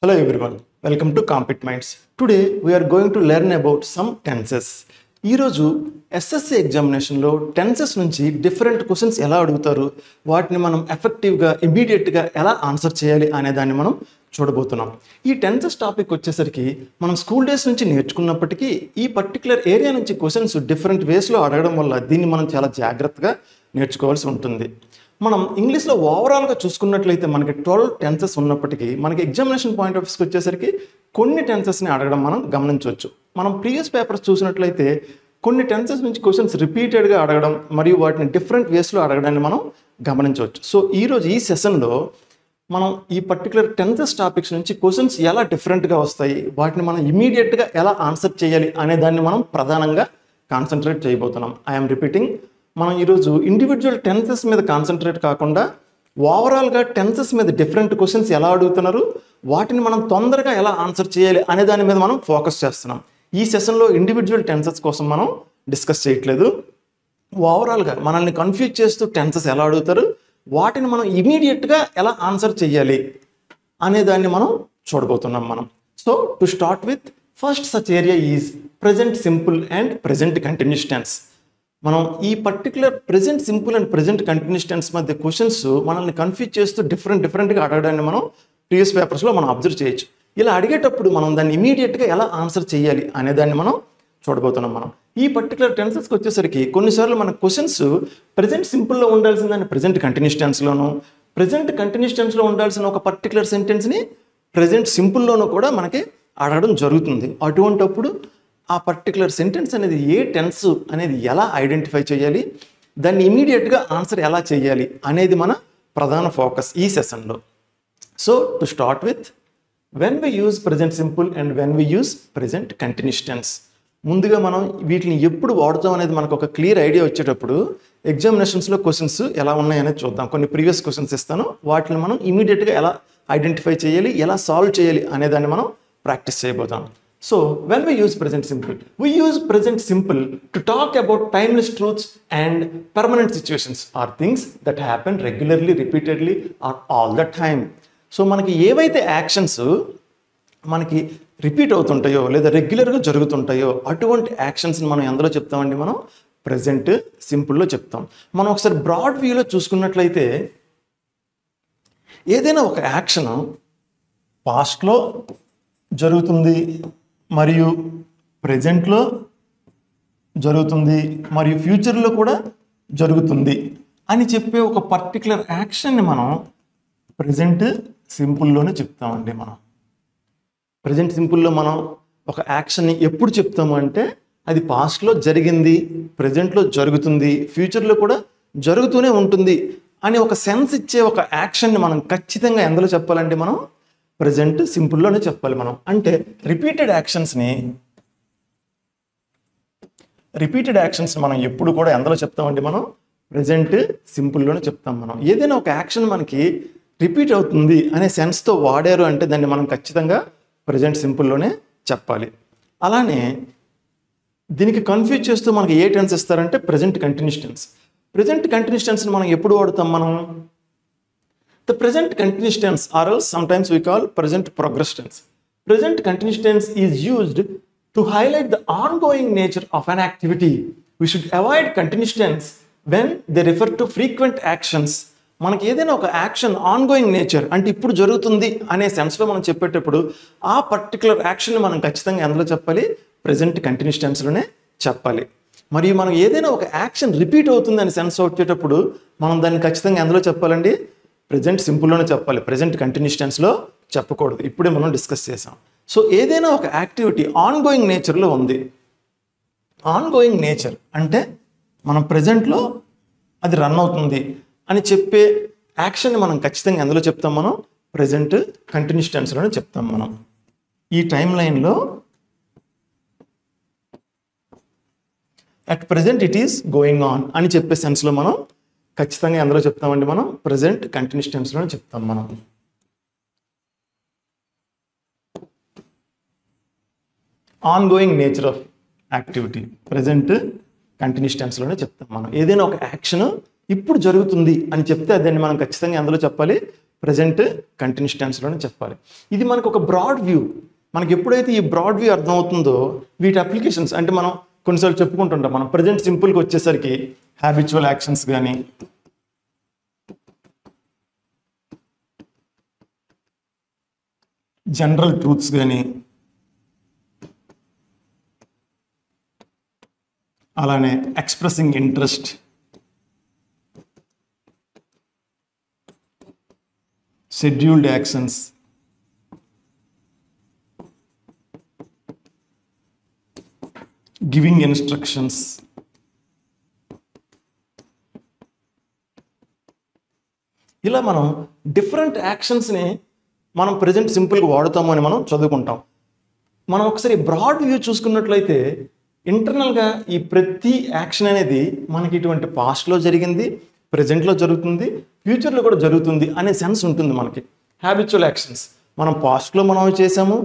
Hello everyone, welcome to Compet Minds. Today we are going to learn about some tenses. ఈ రోజు SSC ఎగ్జామినేషన్లో tenses నుంచి different questions ఎలా అడుగుతారు, వాటిని మనం ఎఫెక్టివ్గా ఇమీడియట్గా ఎలా ఆన్సర్ చేయాలి అనే దాన్ని మనం చూడబోతున్నాం. ఈ టెన్సెస్ టాపిక్ వచ్చేసరికి మనం స్కూల్ డేస్ నుంచి నేర్చుకున్నప్పటికీ ఈ పర్టికులర్ ఏరియా నుంచి క్వశ్చన్స్ డిఫరెంట్ వేస్లో అడగడం వల్ల దీన్ని మనం చాలా జాగ్రత్తగా నేర్చుకోవాల్సి ఉంటుంది. మనం ఇంగ్లీష్లో ఓవరాల్గా చూసుకున్నట్లయితే మనకి 12 టెన్సెస్ ఉన్నప్పటికీ మనకి ఎగ్జామినేషన్ పాయింట్ ఆఫ్ వ్యూకి వచ్చేసరికి కొన్ని టెన్సెస్ని అడగడం మనం గమనించవచ్చు. మనం ప్రీవియస్ పేపర్స్ చూసినట్లయితే కొన్ని టెన్సెస్ నుంచి క్వశ్చన్స్ రిపీటెడ్గా అడగడం మరియు వాటిని డిఫరెంట్ వేస్లో అడగడాన్ని మనం గమనించవచ్చు. సో ఈరోజు ఈ సెషన్లో మనం ఈ పర్టికులర్ టెన్సెస్ టాపిక్స్ నుంచి క్వశ్చన్స్ ఎలా డిఫరెంట్గా వస్తాయి, వాటిని మనం ఇమీడియట్గా ఎలా ఆన్సర్ చేయాలి అనే దాన్ని మనం ప్రధానంగా కాన్సన్ట్రేట్ చేయబోతున్నాం. ఐఎమ్ రిపీటింగ్, మనం ఈరోజు ఇండివిజువల్ టెన్సెస్ మీద కాన్సన్ట్రేట్ కాకుండా ఓవరాల్గా టెన్సెస్ మీద డిఫరెంట్ క్వశ్చన్స్ ఎలా అడుగుతున్నారు, వాటిని మనం తొందరగా ఎలా ఆన్సర్ చేయాలి అనే దాని మీద మనం ఫోకస్ చేస్తున్నాం. ఈ సెషన్లో ఇండివిజువల్ టెన్సెస్ కోసం మనం డిస్కస్ చేయట్లేదు. ఓవరాల్గా మనల్ని కన్ఫ్యూజ్ చేస్తూ టెన్సెస్ ఎలా అడుగుతారు, వాటిని మనం ఇమీడియట్గా ఎలా ఆన్సర్ చేయాలి అనే దాన్ని మనం చూడబోతున్నాం మనం. So to start with, first such area is present simple and present continuous tense. మనం ఈ particular present simple and present continuous tense మధ్య క్వశ్చన్స్ మనల్ని కన్ఫ్యూజ్ చేస్తూ డిఫరెంట్గా అడగడాన్ని మనం ప్రీవియస్ పేపర్స్లో మనం అబ్జర్వ్ చేయొచ్చు. ఇలా అడిగేటప్పుడు మనం దాన్ని ఇమీడియట్గా ఎలా ఆన్సర్ చేయాలి అనే దాన్ని మనం చూడబోతున్నాం. మనం ఈ పర్టికులర్ టెన్సెస్కి వచ్చేసరికి కొన్నిసార్లు మన క్వశ్చన్స్ ప్రెజెంట్ సింపుల్లో ఉండాల్సిన దాన్ని ప్రెజెంట్ కంటిన్యూస్ టెన్స్లోను, ప్రెజెంట్ కంటిన్యూస్ టెన్స్లో ఉండాల్సిన ఒక పర్టికులర్ సెంటెన్స్ని ప్రెజెంట్ సింపుల్లోనూ కూడా మనకి అడగడం జరుగుతుంది. అటువంటప్పుడు ఆ పర్టికులర్ సెంటెన్స్ అనేది ఏ టెన్స్ అనేది ఎలా ఐడెంటిఫై చేయాలి, దాన్ని ఇమీడియట్గా ఆన్సర్ ఎలా చేయాలి అనేది మన ప్రధాన ఫోకస్ ఈ సెషన్లో. So to start with, when we use present simple and when we use present continuous tense, ముందుగా మనం వీటిని ఎప్పుడు వాడుతాం అనేది మనకు ఒక క్లియర్ ఐడియా వచ్చేటప్పుడు ఎగ్జామినేషన్స్లో క్వశ్చన్స్ ఎలా ఉన్నాయనేది చూద్దాం. కొన్ని ప్రీవియస్ క్వశ్చన్స్ ఇస్తాను, వాటిని మనం ఇమీడియట్గా ఎలా ఐడెంటిఫై చేయాలి, ఎలా సాల్వ్ చేయాలి అనేదాన్ని మనం practice చేయబోతాం. So, when we use present simple, we use present simple to talk about timeless truths and permanent situations or things that happen regularly, repeatedly or all the time. So, మనకి ఏవైతే actions మనకి repeat అవుతుంటాయో లేదా రెగ్యులర్గా జరుగుతుంటాయో అటువంటి యాక్షన్స్ని మనం ఎందులో చెప్తామండి, మనం ప్రెజెంట్ సింపుల్లో చెప్తాం. మనం ఒకసారి బ్రాడ్ వ్యూలో చూసుకున్నట్లయితే ఏదైనా ఒక యాక్షన్ పాస్ట్లో జరుగుతుంది మరియు ప్రెజెంట్లో జరుగుతుంది మరియు ఫ్యూచర్లో కూడా జరుగుతుంది అని చెప్పే ఒక పర్టికులర్ యాక్షన్ని మనం ప్రెజెంట్ సింపుల్లోనే చెప్తామండి. మనం ప్రెజెంట్ సింపుల్లో మనం ఒక యాక్షన్ని ఎప్పుడు చెప్తాము అంటే అది పాస్ట్లో జరిగింది, ప్రెజెంట్లో జరుగుతుంది, ఫ్యూచర్లో కూడా జరుగుతూనే ఉంటుంది అని ఒక సెన్స్ ఇచ్చే ఒక యాక్షన్ని మనం ఖచ్చితంగా ఎందులో చెప్పాలండి, మనం ప్రెజెంట్ సింపుల్లోనే చెప్పాలి. మనం అంటే రిపీటెడ్ యాక్షన్స్ని మనం ఎప్పుడు కూడా ఎందులో చెప్తామండి, మనం ప్రెజెంట్ సింపుల్లోనే చెప్తాం. మనం ఏదైనా ఒక యాక్షన్ మనకి రిపీట్ అవుతుంది అనే సెన్స్తో వాడారు అంటే దాన్ని మనం ఖచ్చితంగా ప్రెజెంట్ సింపుల్లోనే చెప్పాలి. అలానే దీనికి కన్ఫ్యూజ్ చేస్తూ మనకి ఏ టెన్స్ ఇస్తారంటే present continuous tense. Present continuous టెన్స్ని మనం ఎప్పుడు వాడుతాం, మనం the present continuous tense, or else sometimes we call present progress tense. Present continuous tense is used to highlight the ongoing nature of an activity. We should avoid continuous tense when they refer to frequent actions. మనకి ఏదైనా ఒక action ongoing nature అంటే ఇప్పుడు జరుగుతుంది అనే సెన్స్లో మనం చెప్పేటప్పుడు ఆ పర్టికులర్ యాక్షన్ మనం ఖచ్చితంగా ఎందులో చెప్పాలి, ప్రెజెంట్ కంటిన్యూస్ టెన్స్లోనే చెప్పాలి. మరియు మనం ఏదైనా ఒక యాక్షన్ రిపీట్ అవుతుంది అనే సెన్స్ వచ్చేటప్పుడు మనం దాన్ని ఖచ్చితంగా ఎందులో చెప్పాలండి, ప్రెజెంట్ సింపుల్లోనే చెప్పాలి, ప్రెజెంట్ కంటిన్యూస్ టెన్స్లో చెప్పకూడదు. ఇప్పుడే మనం డిస్కస్ చేసాం. సో ఏదైనా ఒక యాక్టివిటీ ఆన్గోయింగ్ నేచర్లో ఉంది, ఆన్గోయింగ్ నేచర్ అంటే మనం ప్రెజెంట్లో అది రన్ అవుతుంది అని చెప్పే యాక్షన్ని మనం ఖచ్చితంగా ఎందులో చెప్తాం, మనం ప్రెజెంట్ కంటిన్యూస్ టెన్స్లోనే చెప్తాం. మనం ఈ టైం లైన్లో at present it is going on అని చెప్పే సెన్స్లో మనం ఖచ్చితంగా ఎందులో చెప్తామండి, మనం ప్రెజెంట్ కంటిన్యూస్ టెన్స్లోనే చెప్తాం. మనం ongoing nature of activity present continuous టెన్స్లోనే చెప్తాం. మనం ఏదైనా ఒక యాక్షన్ ఇప్పుడు జరుగుతుంది అని చెప్తే దాన్ని మనం ఖచ్చితంగా ఎందులో చెప్పాలి, ప్రజెంట్ కంటిన్యూస్ టెన్స్లోనే చెప్పాలి. ఇది మనకు ఒక బ్రాడ్ వ్యూ. మనకి ఎప్పుడైతే ఈ బ్రాడ్ వ్యూ అర్థమవుతుందో వీటి అప్లికేషన్స్ అంటే మనం కొన్నిసార్లు చెప్పుకుంటుంటాం. మనం ప్రజెంట్ సింపుల్కి వచ్చేసరికి హ్యాబిచువల్ యాక్షన్స్ కానీ, జనరల్ ట్రూత్స్ కానీ, అలానే expressing interest, scheduled actions, giving instructions, ఇలా మనం డిఫరెంట్ యాక్షన్స్ని మనం ప్రజెంట్ సింపుల్గా వాడుతాము అని మనం చదువుకుంటాం. మనం ఒకసారి బ్రాడ్ వ్యూ చూసుకున్నట్లయితే ఇంటర్నల్గా ఈ ప్రతి యాక్షన్ అనేది మనకి ఇటువంటి పాస్ట్లో జరిగింది, ప్రజెంట్లో జరుగుతుంది, ఫ్యూచర్లో కూడా జరుగుతుంది అనే సెన్స్ ఉంటుంది మనకి. హ్యాబిచువల్ యాక్షన్స్ మనం పాస్ట్లో మనం చేసాము,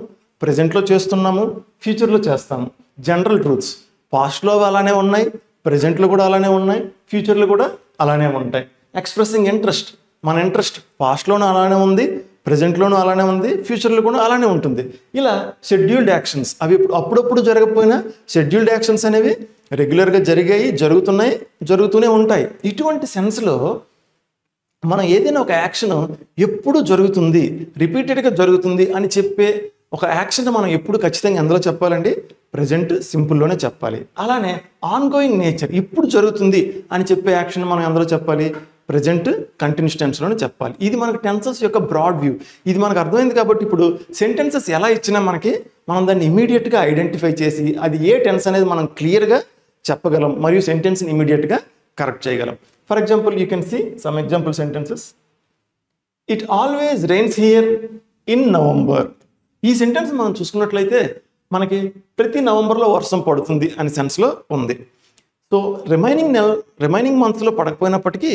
ప్రజెంట్లో చేస్తున్నాము, ఫ్యూచర్లో చేస్తాము. జనరల్ ట్రూత్స్ పాస్ట్లో అలానే ఉన్నాయి, ప్రజెంట్లో కూడా అలానే ఉన్నాయి, ఫ్యూచర్లో కూడా అలానే ఉంటాయి. ఎక్స్ప్రెసింగ్ ఇంట్రెస్ట్ మన ఇంట్రెస్ట్ పాస్ట్లోనూ అలానే ఉంది, ప్రజెంట్లోనూ అలానే ఉంది, ఫ్యూచర్లో కూడా అలానే ఉంటుంది. ఇలా షెడ్యూల్డ్ యాక్షన్స్ అవి అప్పుడప్పుడు జరగకపోయినా షెడ్యూల్డ్ యాక్షన్స్ అనేవి రెగ్యులర్గా జరిగాయి, జరుగుతున్నాయి, జరుగుతూనే ఉంటాయి. ఇటువంటి సెన్స్లో మనం ఏదైనా ఒక యాక్షన్ ఎప్పుడు జరుగుతుంది, రిపీటెడ్గా జరుగుతుంది అని చెప్పే ఒక యాక్షన్ మనం ఎప్పుడు ఖచ్చితంగా ఎందులో చెప్పాలండి? ప్రజెంట్ సింపుల్లోనే చెప్పాలి. అలానే ఆన్గోయింగ్ నేచర్ ఇప్పుడు జరుగుతుంది అని చెప్పే యాక్షన్ మనం ఎందులో చెప్పాలి? ప్రజెంట్ కంటిన్యూస్ టెన్స్లోనే చెప్పాలి. ఇది మనకు టెన్సెస్ యొక్క బ్రాడ్ వ్యూ. ఇది మనకు అర్థమైంది కాబట్టి ఇప్పుడు సెంటెన్సెస్ ఎలా ఇచ్చినా మనం దాన్ని ఇమీడియట్గా ఐడెంటిఫై చేసి అది ఏ టెన్స్ అనేది మనం క్లియర్గా చెప్పగలం మరియు సెంటెన్స్ని ఇమీడియట్గా కరెక్ట్ చేయగలం. For example you can see some example sentences. It always rains here in November. ఈ సెంటెన్స్ మనం చూసుకున్నట్లయితే మనకి ప్రతి నవంబర్లో వర్షం పడుతుంది అనే సెన్స్లో ఉంది. సో రిమైనింగ్ మంత్స్లో పడకపోయినప్పటికీ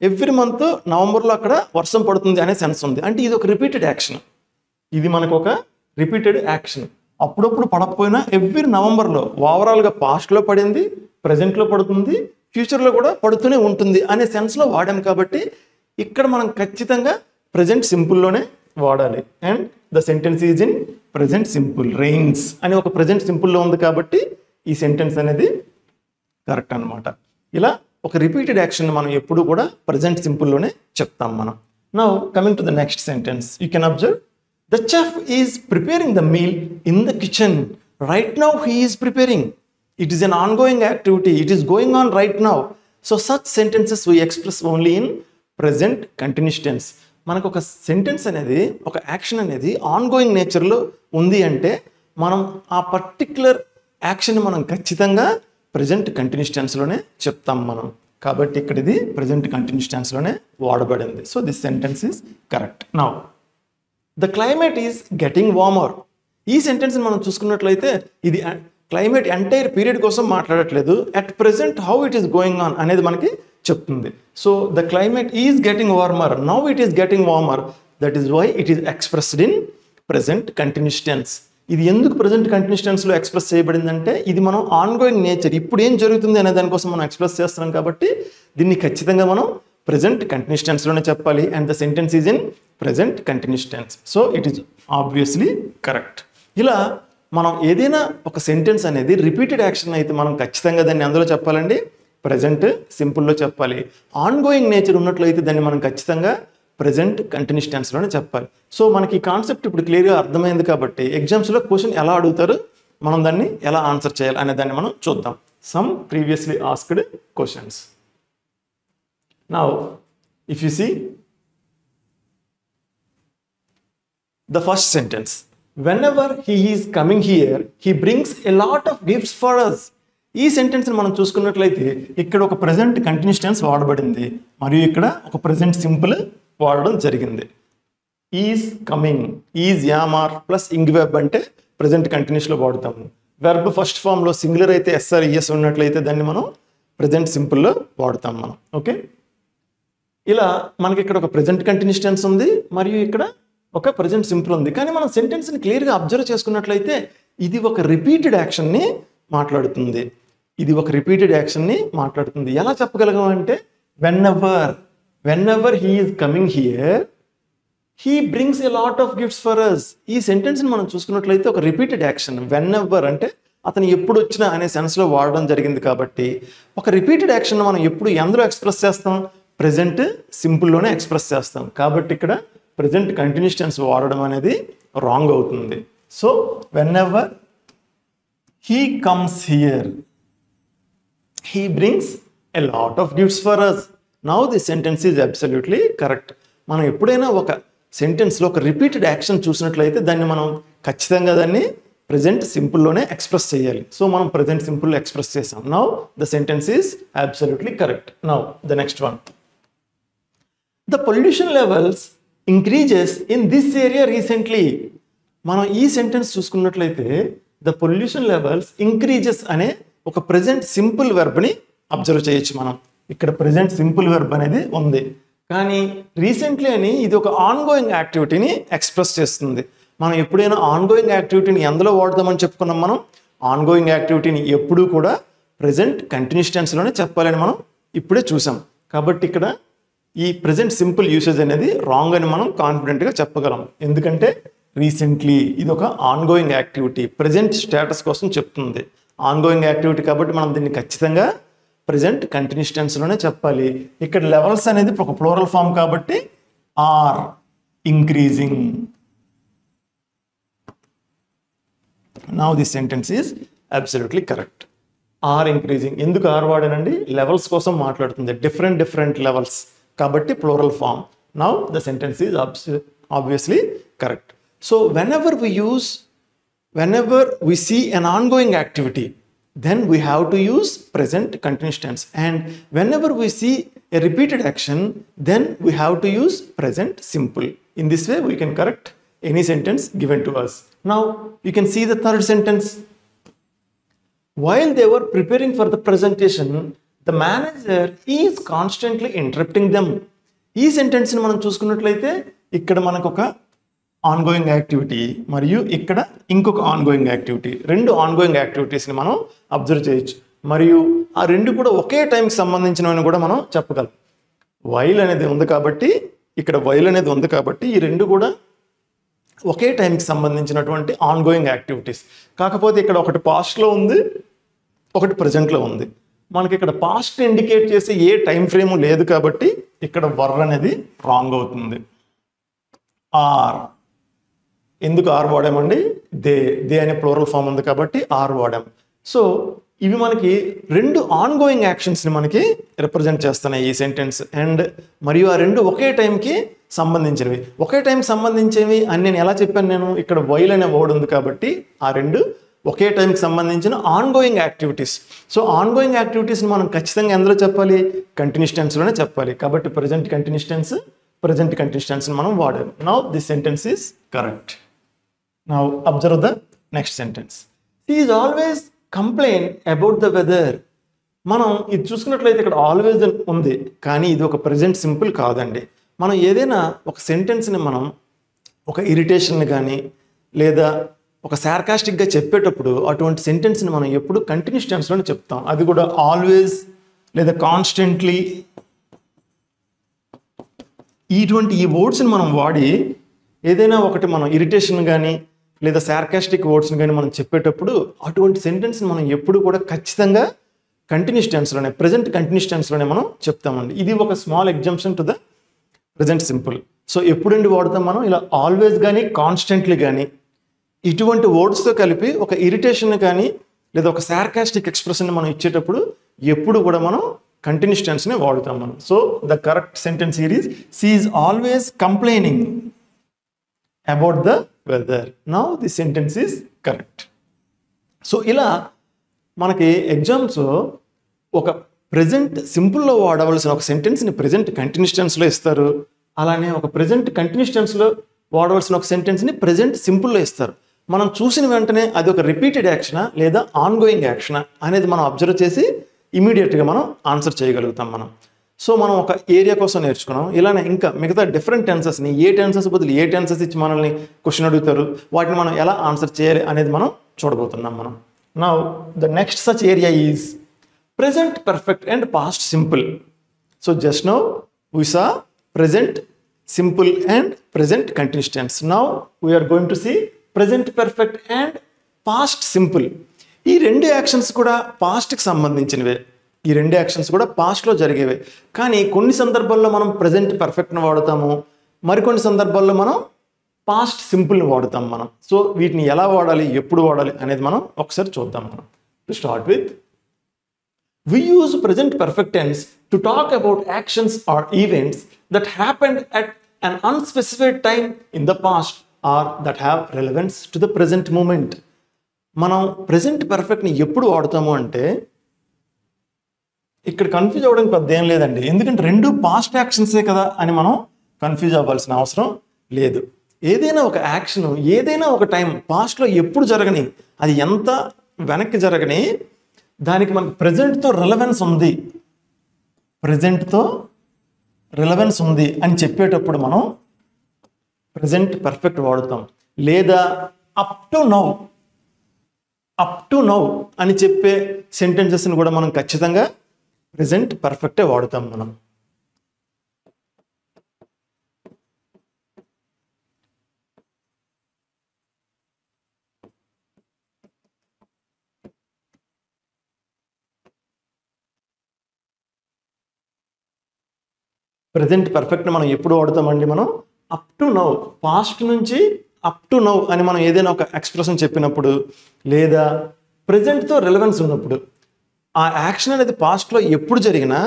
ఎవ్రీ మంత్ నవంబర్లో అక్కడ వర్షం పడుతుంది అనే సెన్స్ ఉంది. అంటే ఇది ఒక రిపీటెడ్ యాక్షన్. ఇది మనకు ఒక రిపీటెడ్ యాక్షన్. అప్పుడప్పుడు పడకపోయినా ఎవ్రీ నవంబర్లో ఓవరాల్గా పాస్ట్లో పడింది, ప్రజెంట్లో పడుతుంది, ఫ్యూచర్లో కూడా పడుతూనే ఉంటుంది అనే సెన్స్లో వాడాం కాబట్టి ఇక్కడ మనం ఖచ్చితంగా ప్రజెంట్ సింపుల్లోనే వాడాలి. And the sentence is in present simple. Rains అని ఒక ప్రజెంట్ సింపుల్లో ఉంది కాబట్టి ఈ సెంటెన్స్ అనేది కరెక్ట్ అనమాట. ఇలా ఒక రిపీటెడ్ యాక్షన్ మనం ఎప్పుడు కూడా ప్రజెంట్ సింపుల్లోనే చెప్తాం మనం. Now coming to the next sentence, you can observe the chef is preparing the meal in the kitchen. Right now he is preparing. It is an ongoing activity. It is going on right now. So such sentences we express only in present continuous tense. మనకు ఒక sentence అనేది, ఒక action అనేది ongoing నేచర్లో ఉంది అంటే మనం ఆ పర్టిక్యులర్ యాక్షన్ మనం ఖచ్చితంగా ప్రజెంట్ కంటిన్యూస్ టెన్స్లోనే చెప్తాం మనం. కాబట్టి ఇక్కడ ఇది ప్రజెంట్ కంటిన్యూస్ టెన్స్లోనే వాడబడింది. So this sentence is correct. Now the climate is getting warmer. ఈ సెంటెన్స్ మనం చూసుకున్నట్లయితే ఇది క్లైమేట్ ఎంటైర్ పీరియడ్ కోసం మాట్లాడట్లేదు, at present how it is going on అనేది మనకి చెప్తుంది. So the climate is getting warmer, now it is getting warmer, that is why it is expressed in present continuous tense. ఇది ఎందుకు present continuous టెన్స్లో express చేయబడిందంటే ఇది మనం ongoing nature, ఇప్పుడు ఏం జరుగుతుంది అనే దానికోసం మనం ఎక్స్ప్రెస్ చేస్తున్నాం కాబట్టి దీన్ని ఖచ్చితంగా మనం ప్రజెంట్ కంటిన్యూస్ టెన్స్లోనే చెప్పాలి. And the sentence is in present continuous tense. So it is obviously correct. ఇలా మనం ఏదైనా ఒక సెంటెన్స్ అనేది రిపీటెడ్ యాక్షన్ అయితే మనం ఖచ్చితంగా దాన్ని అందులో చెప్పాలండి ప్రజెంట్ సింపుల్లో చెప్పాలి. ఆన్గోయింగ్ నేచర్ ఉన్నట్లయితే దాన్ని మనం ఖచ్చితంగా ప్రజెంట్ కంటిన్యూస్ టెన్స్లోనే చెప్పాలి. సో మనకి ఈ కాన్సెప్ట్ ఇప్పుడు క్లియర్గా అర్థమైంది కాబట్టి ఎగ్జామ్స్లో క్వశ్చన్ ఎలా అడుగుతారు, మనం దాన్ని ఎలా ఆన్సర్ చేయాలి అనే దాన్ని మనం చూద్దాం. Some previously asked questions. Now if you see the first sentence, whenever he is coming here he brings a lot of gifts for us. ఈ సెంటెన్స్ని మనం చూసుకున్నట్లయితే ఇక్కడ ఒక ప్రజెంట్ కంటిన్యూస్ టెన్స్ వాడబడింది మరియు ఇక్కడ ఒక ప్రజెంట్ సింపుల్ వాడడం జరిగింది. Is coming, is am are plus ing verb అంటే ప్రజెంట్ కంటిన్యూస్లో వాడుతాము. వెర్బ్ ఫస్ట్ ఫామ్లో సింగులర్ అయితే ఎస్ఆర్ ఈఎస్ ఉన్నట్లయితే దాన్ని మనం ప్రజెంట్ సింపుల్లో వాడుతాం మనం. ఓకే, ఇలా మనకి ఇక్కడ ఒక ప్రజెంట్ కంటిన్యూస్ టెన్స్ ఉంది మరియు ఇక్కడ ఒక ప్రజెంట్ సింపుల్ ఉంది. కానీ మనం సెంటెన్స్ని క్లియర్గా అబ్జర్వ్ చేసుకున్నట్లయితే ఇది ఒక రిపీటెడ్ యాక్షన్ని మాట్లాడుతుంది. ఇది ఒక రిపీటెడ్ యాక్షన్ని మాట్లాడుతుంది. ఎలా చెప్పగలగం అంటే whenever he is coming here he brings a lot of gifts for us. ఈ సెంటెన్స్ని మనం చూసుకున్నట్లయితే ఒక రిపీటెడ్ యాక్షన్. వెన్ ఎవర్ అంటే అతను ఎప్పుడు వచ్చినా అనే సెన్స్లో వాడడం జరిగింది కాబట్టి ఒక రిపీటెడ్ యాక్షన్ మనం ఎప్పుడు ఎందులో ఎక్స్ప్రెస్ చేస్తాం? ప్రెజెంట్ సింపుల్లోనే ఎక్స్ప్రెస్ చేస్తాం. కాబట్టి ఇక్కడ ప్రెజెంట్ కంటిన్యూస్ టెన్స్ వాడడం అనేది రాంగ్ అవుతుంది. So whenever he comes here he brings a lot of gifts for us. Now this sentence is absolutely correct. మనం ఎప్పుడైనా ఒక సెంటెన్స్లో ఒక రిపీటెడ్ యాక్షన్ చూసినట్లయితే దాన్ని మనం ఖచ్చితంగా దాన్ని ప్రెజెంట్ సింపుల్లోనే ఎక్స్ప్రెస్ చేయాలి. సో మనం ప్రెజెంట్ సింపుల్లో ఎక్స్ప్రెస్ చేసాం. Now the sentence is absolutely correct. Now the next one. The pollution levels increases in this area recently. మనం ఈ సెంటెన్స్ చూసుకున్నట్లయితే ద పొల్యూషన్ లెవెల్స్ ఇంక్రీజెస్ అనే ఒక ప్రెజెంట్ సింపుల్ వెర్బ్ని అబ్జర్వ్ చేయొచ్చు మనం. ఇక్కడ ప్రెజెంట్ సింపుల్ వెర్బ్ అనేది ఉంది, కానీ రీసెంట్లీ అని ఇది ఒక ఆన్గోయింగ్ యాక్టివిటీని ఎక్స్ప్రెస్ చేస్తుంది. మనం ఎప్పుడైనా ఆన్గోయింగ్ యాక్టివిటీని ఎందులో వాడదామని చెప్పుకున్నాం? మనం ఆన్గోయింగ్ యాక్టివిటీని ఎప్పుడూ కూడా ప్రెజెంట్ కంటిన్యూస్ టెన్స్లోనే చెప్పాలని మనం ఇప్పుడే చూసాం. కాబట్టి ఇక్కడ ఈ ప్రెజెంట్ సింపుల్ యూసేజ్ అనేది రాంగ్ అని మనం కాన్ఫిడెంట్గా చెప్పగలం. ఎందుకంటే రీసెంట్లీ ఇది ఒక ఆన్గోయింగ్ యాక్టివిటీ, ప్రెజెంట్ స్టేటస్ కోసం చెప్తుంది. ఆన్గోయింగ్ యాక్టివిటీ కాబట్టి మనం దీన్ని ఖచ్చితంగా ప్రెజెంట్ కంటిన్యూస్ టెన్స్లోనే చెప్పాలి. ఇక్కడ లెవెల్స్ అనేది ఒక ప్లూరల్ ఫామ్ కాబట్టి are increasing. Now this sentence is absolutely correct. Are increasing. ఎందుకు ఆర్ వాడానండి? లెవెల్స్ కోసం మాట్లాడుతుంది, డిఫరెంట్ లెవెల్స్ కాబట్టి plural form. Now the sentence is obviously correct. So whenever we see an ongoing activity, then we have to use present continuous tense, and whenever we see a repeated action, then we have to use present simple. In this way we can correct any sentence given to us. Now you can see the third sentence. While they were preparing for the presentation, the manager is constantly interrupting them. ఈ సెంటెన్స్ని మనం చూసుకున్నట్లయితే ఇక్కడ మనకు ఒక ongoing activity మరియు ఇక్కడ ఇంకొక ఆన్గోయింగ్ యాక్టివిటీ, రెండు ఆన్గోయింగ్ యాక్టివిటీస్ని మనం అబ్జర్వ్ చేయొచ్చు. మరియు ఆ రెండు కూడా ఒకే టైంకి సంబంధించినవని కూడా మనం చెప్పగలం. వైల్ అనేది ఉంది కాబట్టి ఇక్కడ వైల్ అనేది ఉంది కాబట్టి ఈ రెండు కూడా ఒకే టైంకి సంబంధించినటువంటి ఆన్గోయింగ్ యాక్టివిటీస్. కాకపోతే ఇక్కడ ఒకటి పాస్ట్లో ఉంది, ఒకటి ప్రజెంట్లో ఉంది. మనకి ఇక్కడ పాస్ట్ ఇండికేట్ చేసే ఏ టైం ఫ్రేము లేదు కాబట్టి ఇక్కడ వర్ అనేది రాంగ్ అవుతుంది. ఆర్. ఎందుకు ఆర్ వాడామండి? దే అనే ప్లూరల్ ఫామ్ ఉంది కాబట్టి ఆర్ వాడాం. సో ఇవి మనకి రెండు ఆన్గోయింగ్ యాక్షన్స్ని మనకి రిప్రజెంట్ చేస్తున్నాయి ఈ సెంటెన్స్. అండ్ మరియు ఆ రెండు ఒకే టైంకి సంబంధించినవి. ఒకే టైం సంబంధించేవి అని నేను ఎలా చెప్పాను? నేను ఇక్కడ వైల్ అనే వర్డ్ ఉంది కాబట్టి ఆ రెండు ఒకే టైంకి సంబంధించిన ఆన్గోయింగ్ యాక్టివిటీస్. సో ఆన్గోయింగ్ యాక్టివిటీస్ని మనం ఖచ్చితంగా ఎందులో చెప్పాలి? కంటిన్యూస్ టెన్స్లోనే చెప్పాలి. కాబట్టి ప్రెజెంట్ కంటిన్యూస్ టెన్స్ని మనం వాడాలి. Now this sentence is correct. Now observe the next sentence. He is always complain about the weather. మనం ఇది చూసుకున్నట్లయితే ఇక్కడ ఆల్వేస్ ఉంది, కానీ ఇది ఒక ప్రెజెంట్ సింపుల్ కాదండి. మనం ఏదైనా ఒక సెంటెన్స్ని మనం ఒక ఇరిటేషన్ కానీ లేదా ఒక సార్కాస్టిక్గా చెప్పేటప్పుడు అటువంటి సెంటెన్స్ని మనం ఎప్పుడు కంటిన్యూస్ టెన్స్లోనే చెప్తాం. అది కూడా ఆల్వేస్ లేదా కాన్స్టెంట్లీ ఇటువంటి ఈ వర్డ్స్ని మనం వాడి ఏదైనా ఒకటి మనం ఇరిటేషన్ కానీ లేదా సార్కాస్టిక్ వర్డ్స్ని కానీ మనం చెప్పేటప్పుడు అటువంటి సెంటెన్స్ని మనం ఎప్పుడు కూడా ఖచ్చితంగా కంటిన్యూస్ టెన్స్లోనే, ప్రెజెంట్ కంటిన్యూస్ టెన్స్లోనే మనం చెప్తామండి. ఇది ఒక small exemption to the present simple. So ఎప్పుడండి వాడతాం మనం? ఇలా ఆల్వేస్ కానీ కాన్స్టెంట్లీ కానీ ఇటువంటి వర్డ్స్తో కలిపి ఒక ఇరిటేషన్ కానీ లేదా ఒక సార్కాస్టిక్ ఎక్స్ప్రెషన్ని మనం ఇచ్చేటప్పుడు ఎప్పుడు కూడా మనం కంటిన్యూస్ టెన్స్నే వాడుతాం మనం. So the correct sentence here is she is always complaining about the weather. Now this sentence is correct. So ఇలా మనకి ఎగ్జామ్స్ ఒక ప్రెజెంట్ సింపుల్లో వాడవలసిన ఒక సెంటెన్స్ని ప్రెజెంట్ కంటిన్యూస్ టెన్స్లో ఇస్తారు. అలానే ఒక ప్రెజెంట్ కంటిన్యూస్ టెన్స్లో వాడవలసిన ఒక సెంటెన్స్ని ప్రెజెంట్ సింపుల్లో ఇస్తారు. మనం చూసిన వెంటనే అది ఒక రిపీటెడ్ యాక్షనా లేదా ఆన్గోయింగ్ యాక్షనా అనేది మనం అబ్జర్వ్ చేసి ఇమీడియట్గా మనం ఆన్సర్ చేయగలుగుతాం మనం. సో మనం ఒక ఏరియా కోసం నేర్చుకున్నాం. ఇలానే ఇంకా మిగతా డిఫరెంట్ టెన్సెస్ని ఏ టెన్సెస్ బదులు ఏ టెన్సెస్ ఇచ్చి మనల్ని క్వశ్చన్ అడుగుతారు, వాటిని మనం ఎలా ఆన్సర్ చేయాలి అనేది మనం చూడబోతున్నాం మనం. Now the next such area is present perfect and past simple. So just now we saw present simple and present continuous tense. Now we are going to see present perfect and past simple. ఈ రెండు actions కూడా పాస్ట్కి సంబంధించినవే. ఈ రెండు actions కూడా పాస్ట్లో జరిగేవే. కానీ కొన్ని సందర్భాల్లో మనం ప్రజెంట్ పర్ఫెక్ట్ని వాడతాము, మరికొన్ని సందర్భాల్లో మనం పాస్ట్ సింపుల్ని వాడతాం మనం. సో వీటిని ఎలా వాడాలి, ఎప్పుడు వాడాలి అనేది మనం ఒకసారి చూద్దాం. మనం to start with, we use present perfect tense to talk about actions or events that happened at an unspecified time in the past or that have relevance to the present moment. మనం present పర్ఫెక్ట్ని ఎప్పుడు వాడతాము అంటే, ఇక్కడ confuse అవ్వడానికి పెద్ద ఏం లేదండి, ఎందుకంటే రెండు పాస్ట్ యాక్షన్సే కదా అని మనం కన్ఫ్యూజ్ అవ్వాల్సిన అవసరం లేదు. ఏదైనా ఒక యాక్షన్ ఏదైనా ఒక టైం పాస్ట్లో ఎప్పుడు జరగని, అది ఎంత వెనక్కి జరగని, దానికి మనకు ప్రజెంట్తో రిలవెన్స్ ఉంది, ప్రజెంట్తో రిలవెన్స్ ఉంది అని చెప్పేటప్పుడు మనం ప్రజెంట్ పర్ఫెక్ట్ వాడుతాం. లేదా అప్ టు నౌ అని చెప్పే సెంటెన్సెస్ని కూడా మనం ఖచ్చితంగా ప్రజెంట్ పర్ఫెక్టే వాడుతాం మనం. ప్రజెంట్ పర్ఫెక్ట్ని మనం ఎప్పుడు వాడతామండి, మనం అప్ టు నౌ, పాస్ట్ నుంచి అప్ టు నౌ అని మనం ఏదైనా ఒక ఎక్స్ప్రెషన్ చెప్పినప్పుడు, లేదా ప్రజెంట్తో రిలవెన్స్ ఉన్నప్పుడు, ఆ యాక్షన్ అనేది పాస్ట్లో ఎప్పుడు జరిగినా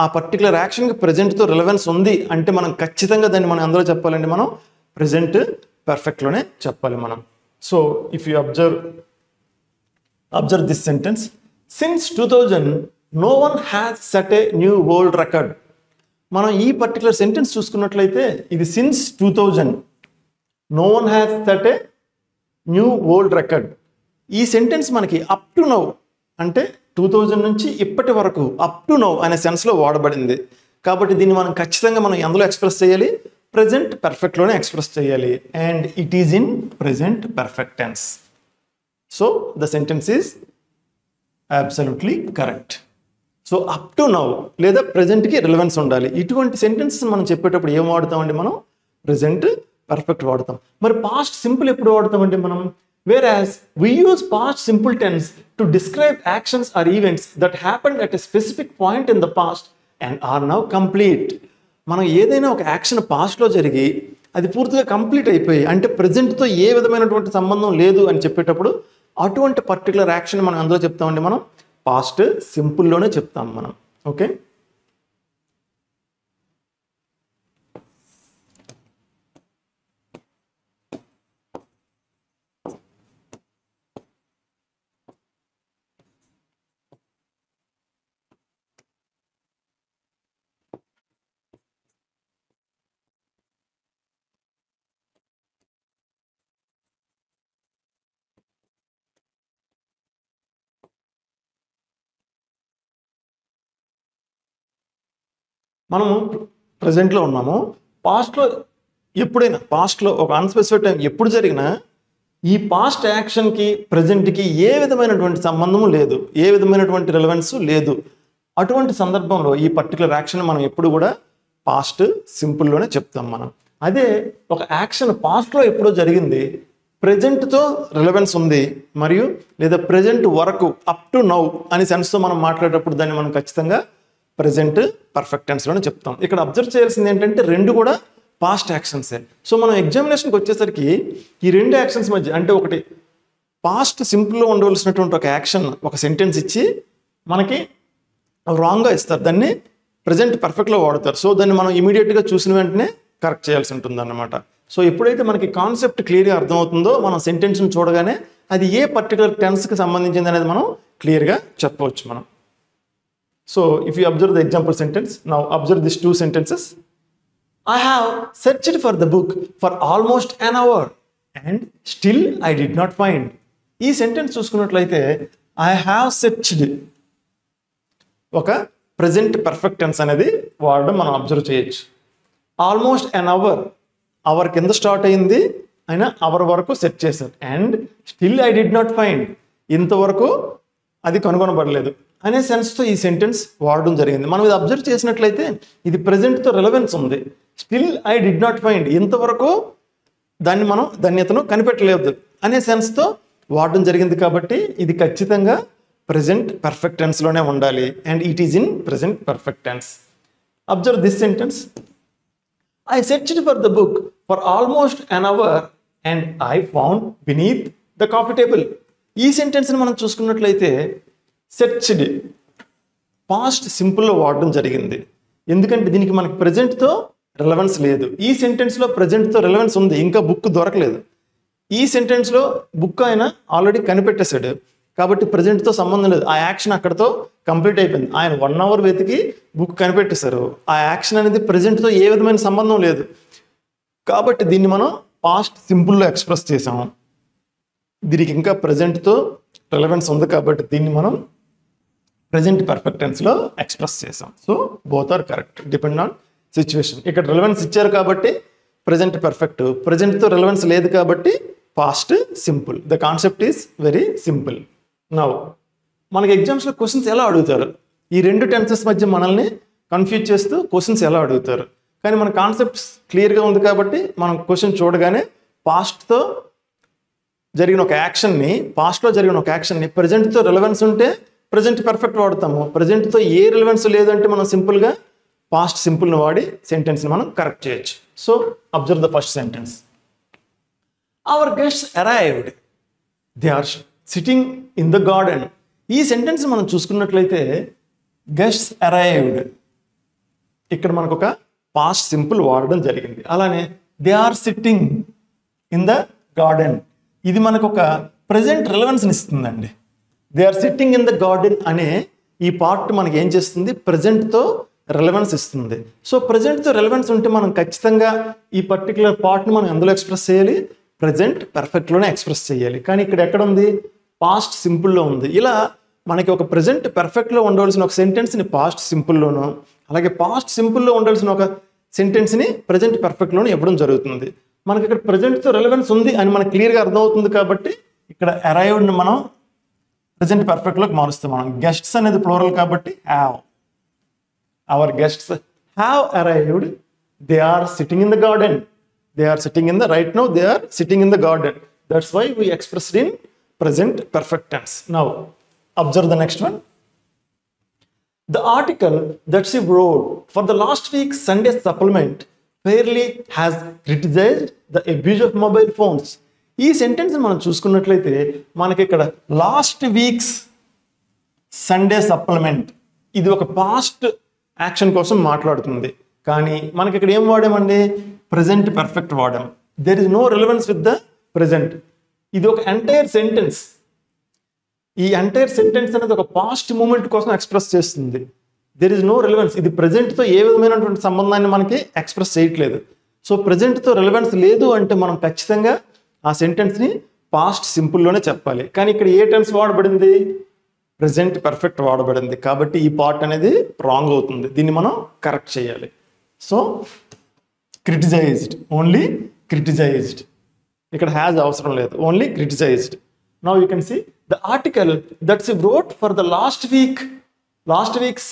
ఆ పర్టికులర్ యాక్షన్కి ప్రజెంట్తో రిలవెన్స్ ఉంది అంటే మనం ఖచ్చితంగా దాన్ని మనం అందులో చెప్పాలండి, మనం ప్రజెంట్ పర్ఫెక్ట్లోనే చెప్పాలి మనం. So if you observe this sentence, since 2000 no one has set a new world record. మనం ఈ పర్టికులర్ సెంటెన్స్ చూసుకున్నట్లయితే ఇది since 2000 no one has set a new world record. ఈ సెంటెన్స్ మనకి అప్ టు నౌ అంటే 2000 నుంచి ఇప్పటి వరకు అప్ టు నౌ అనే సెన్స్లో వాడబడింది. కాబట్టి దీన్ని మనం ఖచ్చితంగా మనం ఎందులో ఎక్స్ప్రెస్ చేయాలి, ప్రజెంట్ పర్ఫెక్ట్లోనే ఎక్స్ప్రెస్ చేయాలి. And it is in present perfect tense. So the sentence is absolutely correct. So up to now లేదా ప్రజెంట్కి రిలవెన్స్ ఉండాలి. ఇటువంటి సెంటెన్సెస్ మనం చెప్పేటప్పుడు ఏం వాడతామండి, మనం ప్రజెంట్ పర్ఫెక్ట్ వాడతాం. మరి పాస్ట్ సింపుల్ ఎప్పుడు వాడతామండి మనం, whereas we use past simple tense to describe actions or events that happened at a specific point in the past and are now complete. మనం ఏదైనా ఒక యాక్షన్ పాస్ట్లో జరిగి అది పూర్తిగా కంప్లీట్ అయిపోయి అంటే ప్రజెంట్తో ఏ విధమైనటువంటి సంబంధం లేదు అని చెప్పేటప్పుడు అటువంటి పర్టికులర్ యాక్షన్ మనం అందులో చెప్తామండి, మనం పాస్ట్ సింపుల్లోనే చెప్తాం మనం. ఓకే, మనము ప్రజెంట్లో ఉన్నాము. పాస్ట్లో ఒక అన్స్పెసిఫైడ్ టైం ఎప్పుడు జరిగినా ఈ పాస్ట్ యాక్షన్కి ప్రజెంట్కి ఏ విధమైనటువంటి సంబంధము లేదు, ఏ విధమైనటువంటి రిలవెన్స్ లేదు. అటువంటి సందర్భంలో ఈ పర్టికులర్ యాక్షన్ మనం ఎప్పుడు కూడా పాస్ట్ సింపుల్లోనే చెప్తాం మనం. అదే ఒక యాక్షన్ పాస్ట్లో ఎప్పుడో జరిగింది, ప్రజెంట్తో రిలవెన్స్ ఉంది మరియు లేదా ప్రజెంట్ వరకు అప్ టు నౌ అని సెన్స్తో మనం మాట్లాడేటప్పుడు దాన్ని మనం ఖచ్చితంగా ప్రజెంట్ పర్ఫెక్ట్ టెన్స్లోనే చెప్తాం. ఇక్కడ అబ్జర్వ్ చేయాల్సింది ఏంటంటే రెండు కూడా పాస్ట్ యాక్షన్సే. సో మనం ఎగ్జామినేషన్కి వచ్చేసరికి ఈ రెండు యాక్షన్స్ మధ్య అంటే ఒకటి పాస్ట్ సింపుల్లో ఉండవలసినటువంటి ఒక యాక్షన్ ఒక సెంటెన్స్ ఇచ్చి మనకి రాంగ్గా ఇస్తారు, దాన్ని ప్రజెంట్ పర్ఫెక్ట్లో వాడతారు. సో దాన్ని మనం ఇమీడియట్గా చూసిన వెంటనే కరెక్ట్ చేయాల్సి ఉంటుంది అన్నమాట. సో ఎప్పుడైతే మనకి కాన్సెప్ట్ క్లియర్గా అర్థమవుతుందో మనం సెంటెన్స్ని చూడగానే అది ఏ పర్టికులర్ టెన్స్కి సంబంధించింది అనేది మనం క్లియర్గా చెప్పవచ్చు మనం. So if you observe the example sentence, now observe these two sentences. I have searched for the book for almost an hour and still I did not find. ఈ సెంటెన్స్ చూసుకున్నట్లయితే I have searched ఒక present perfect tense అనేది వాడడం మనం observe చేయొచ్చు. Almost an hour కింద start అయింది, అయినా అవర్ వరకు సెర్చ్ చేశారు. And still I did not find, ఇంతవరకు అది కనుగొనబడలేదు అనే సెన్స్తో ఈ సెంటెన్స్ వాడడం జరిగింది. మనం ఇది అబ్జర్వ్ చేసినట్లయితే ఇది ప్రజెంట్తో రిలవెన్స్ ఉంది. Still I did not find, ఇంతవరకు దాన్ని అతను కనిపెట్టలేదు అనే సెన్స్తో వాడడం జరిగింది. కాబట్టి ఇది ఖచ్చితంగా ప్రెజెంట్ పర్ఫెక్ట్ టెన్స్లోనే ఉండాలి. And it is in present perfect tense. Observe this sentence. I searched for the book for almost an hour and I found beneath the coffee table. ఈ సెంటెన్స్ని మనం చూసుకున్నట్లయితే సెర్చ్డ్ పాస్ట్ సింపుల్లో వాడడం జరిగింది. ఎందుకంటే దీనికి మనకి ప్రజెంట్తో రిలవెన్స్ లేదు. ఈ సెంటెన్స్లో ప్రజెంట్తో రిలవెన్స్ ఉంది, ఇంకా బుక్ దొరకలేదు. ఈ సెంటెన్స్లో బుక్ ఆయన ఆల్రెడీ కనిపెట్టేశాడు కాబట్టి ప్రజెంట్తో సంబంధం లేదు. ఆ యాక్షన్ అక్కడతో కంప్లీట్ అయిపోయింది. ఆయన 1 hour వెతికి బుక్ కనిపెట్టేశారు. ఆ యాక్షన్ అనేది ప్రజెంట్తో ఏ విధమైన సంబంధం లేదు కాబట్టి దీన్ని మనం పాస్ట్ సింపుల్లో ఎక్స్ప్రెస్ చేసాము. దీనికి ఇంకా ప్రజెంట్తో రిలవెన్స్ ఉంది కాబట్టి దీన్ని మనం ప్రజెంట్ పర్ఫెక్ట్ టెన్స్లో ఎక్స్ప్రెస్ చేసాం. So both are correct, depend on situation. ఇక్కడ రిలవెన్స్ ఇచ్చారు కాబట్టి ప్రజెంట్ పర్ఫెక్ట్, ప్రజెంట్తో రిలవెన్స్ లేదు కాబట్టి past simple. The concept is very simple. Now మనకి ఎగ్జామ్స్లో క్వశ్చన్స్ ఎలా అడుగుతారు, ఈ 2 టెన్సెస్ మధ్య మనల్ని కన్ఫ్యూజ్ చేస్తూ క్వశ్చన్స్ ఎలా అడుగుతారు. కానీ మన కాన్సెప్ట్స్ క్లియర్గా ఉంది కాబట్టి మనం క్వశ్చన్ చూడగానే పాస్ట్లో జరిగిన ఒక యాక్షన్ని ప్రజెంట్తో రిలవెన్స్ ఉంటే ప్రజెంట్ పర్ఫెక్ట్ వాడతాము. ప్రజెంట్తో ఏ రిలవెన్స్ లేదంటే మనం సింపుల్గా పాస్ట్ సింపుల్ని వాడి సెంటెన్స్ని మనం కరెక్ట్ చేయొచ్చు. So observe the first sentence. Our guests arrived. They are sitting in the garden. ఈ సెంటెన్స్ మనం చూసుకున్నట్లయితే గెస్ట్స్ అరైవ్డ్, ఇక్కడ మనకు ఒక పాస్ట్ సింపుల్ వాడడం జరిగింది. అలానే they are sitting in the garden, ఇది మనకు ఒక ప్రజెంట్ రిలవెన్స్ని ఇస్తుందండి. They are sitting in the garden అనే ఈ పార్ట్ మనకి ఏం చేస్తుంది, ప్రజెంట్తో రిలవెన్స్ ఇస్తుంది. సో ప్రజెంట్తో రిలవెన్స్ ఉంటే మనం ఖచ్చితంగా ఈ పర్టికులర్ పార్ట్ని మనం ఎందులో ఎక్స్ప్రెస్ చేయాలి, ప్రజెంట్ పర్ఫెక్ట్లోనే ఎక్స్ప్రెస్ చేయాలి. కానీ ఇక్కడ ఎక్కడ ఉంది, పాస్ట్ సింపుల్లో ఉంది. ఇలా మనకి ఒక ప్రజెంట్ పర్ఫెక్ట్లో ఉండవలసిన ఒక సెంటెన్స్ని పాస్ట్ సింపుల్లోనూ, అలాగే పాస్ట్ సింపుల్లో ఉండవలసిన ఒక సెంటెన్స్ని ప్రజెంట్ పర్ఫెక్ట్లోనూ ఇవ్వడం జరుగుతుంది. మనకి ఇక్కడ ప్రజెంట్తో రిలవెన్స్ ఉంది అని మనకు క్లియర్గా అర్థమవుతుంది కాబట్టి ఇక్కడ అరైవ్డ్ని మనం ప్రజెంట్ పర్ఫెక్ట్లోకి మారుస్తాం. మనం గెస్ట్స్ అనేది ప్లూరల్ కాబట్టి have. Our guests have arrived. They are sitting in the garden. They are sitting in the, right now they are sitting in the garden. That's why we expressed in present perfect tense. Now observe the next one. The article that she wrote for the last week's Sunday supplement fairly has criticized the abuse of mobile phones. ఈ sentence మనం చూసుకున్నట్లయితే మనకి ఇక్కడ last weeks Sunday supplement, ఇది ఒక past action కోసం మాట్లాడుతుంది. కానీ మనకి ఇక్కడ ఏం వాడామండి, ప్రజెంట్ పర్ఫెక్ట్ వాడాం. There is no relevance with the present. ఇది ఒక ఎంటైర్ సెంటెన్స్. ఈ ఎంటైర్ సెంటెన్స్ అనేది ఒక పాస్ట్ మూమెంట్ కోసం ఎక్స్ప్రెస్ చేస్తుంది. దేర్ ఇస్ నో రిలవెన్స్, ఇది ప్రజెంట్తో ఏ విధమైనటువంటి సంబంధాన్ని మనకి ఎక్స్ప్రెస్ చేయట్లేదు. సో ప్రజెంట్తో రిలవెన్స్ లేదు అంటే మనం ఖచ్చితంగా ఆ సెంటెన్స్ని పాస్ట్ సింపుల్లోనే చెప్పాలి. కానీ ఇక్కడ ఏ టెన్స్ వాడబడింది, ప్రజెంట్ పర్ఫెక్ట్ వాడబడింది. కాబట్టి ఈ పార్ట్ అనేది రాంగ్ అవుతుంది, దీన్ని మనం కరెక్ట్ చేయాలి. సో క్రిటిసైజ్డ్, ఓన్లీ క్రిటిసైజ్డ్, ఇక్కడ హ్యాజ్ అవసరం లేదు, only criticised. Now you can see the article that she wrote for the last week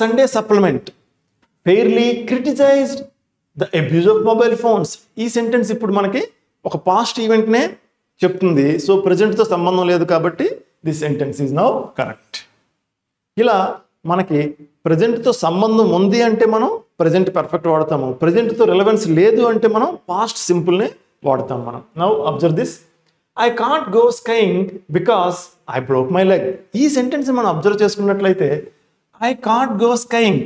Sunday supplement fairly criticized the abuse of mobile phones. ఈ sentence ఇప్పుడు మనకి ఒక past ఈవెంట్నే చెప్తుంది. So ప్రజెంట్తో సంబంధం లేదు కాబట్టి this sentence is now correct. ఇలా మనకి ప్రజెంట్తో సంబంధం ఉంది అంటే మనం ప్రజెంట్ పర్ఫెక్ట్ వాడతాము, ప్రజెంట్తో రిలవెన్స్ లేదు అంటే మనం పాస్ట్ సింపుల్ని వాడతాం మనం. Now observe this. I can't go skiing because I broke my leg. ఈ సెంటెన్స్ మనం అబ్జర్వ్ చేసుకున్నట్లయితే I can't go skiing,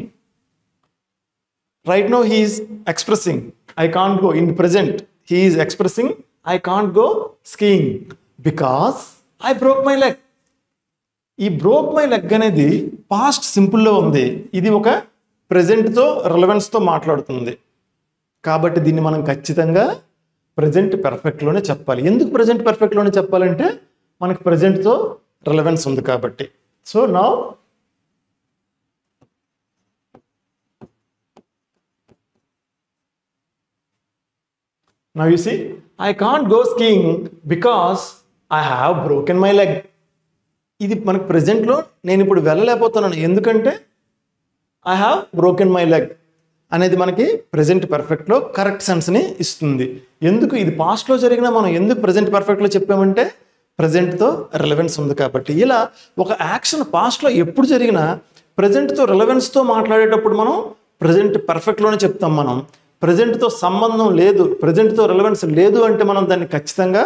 right now he is expressing I can't go. In present he is expressing I can't go skiing because I broke my leg. ఈ broke my leg అనేది past సింపుల్లో ఉంది, ఇది ఒక ప్రజెంట్తో రిలవెన్స్తో మాట్లాడుతుంది. కాబట్టి దీన్ని మనం ఖచ్చితంగా ప్రజెంట్ పర్ఫెక్ట్లోనే చెప్పాలి. ఎందుకు ప్రజెంట్ పర్ఫెక్ట్లోనే చెప్పాలంటే మనకి ప్రజెంట్తో రిలవెన్స్ ఉంది కాబట్టి. So now you see I can't go skiing because I have broken my leg. ఇది మనకు ప్రజెంట్లో నేను ఇప్పుడు వెళ్ళలేకపోతున్నాను ఎందుకంటే I have broken my leg. అనేది మనకి ప్రెజెంట్ పర్ఫెక్ట్లో కరెక్ట్ సెన్స్ని ఇస్తుంది. ఎందుకు ఇది పాస్ట్లో జరిగినా మనం ఎందుకు ప్రెజెంట్ పర్ఫెక్ట్లో చెప్పామంటే ప్రజెంట్తో రిలవెన్స్ ఉంది కాబట్టి. ఇలా ఒక యాక్షన్ పాస్ట్లో ఎప్పుడు జరిగినా ప్రజెంట్తో రిలవెన్స్తో మాట్లాడేటప్పుడు మనం ప్రజెంట్ పర్ఫెక్ట్లోనే చెప్తాం. మనం ప్రజెంట్తో సంబంధం లేదు, ప్రజెంట్తో రిలవెన్స్ లేదు అంటే మనం దాన్ని ఖచ్చితంగా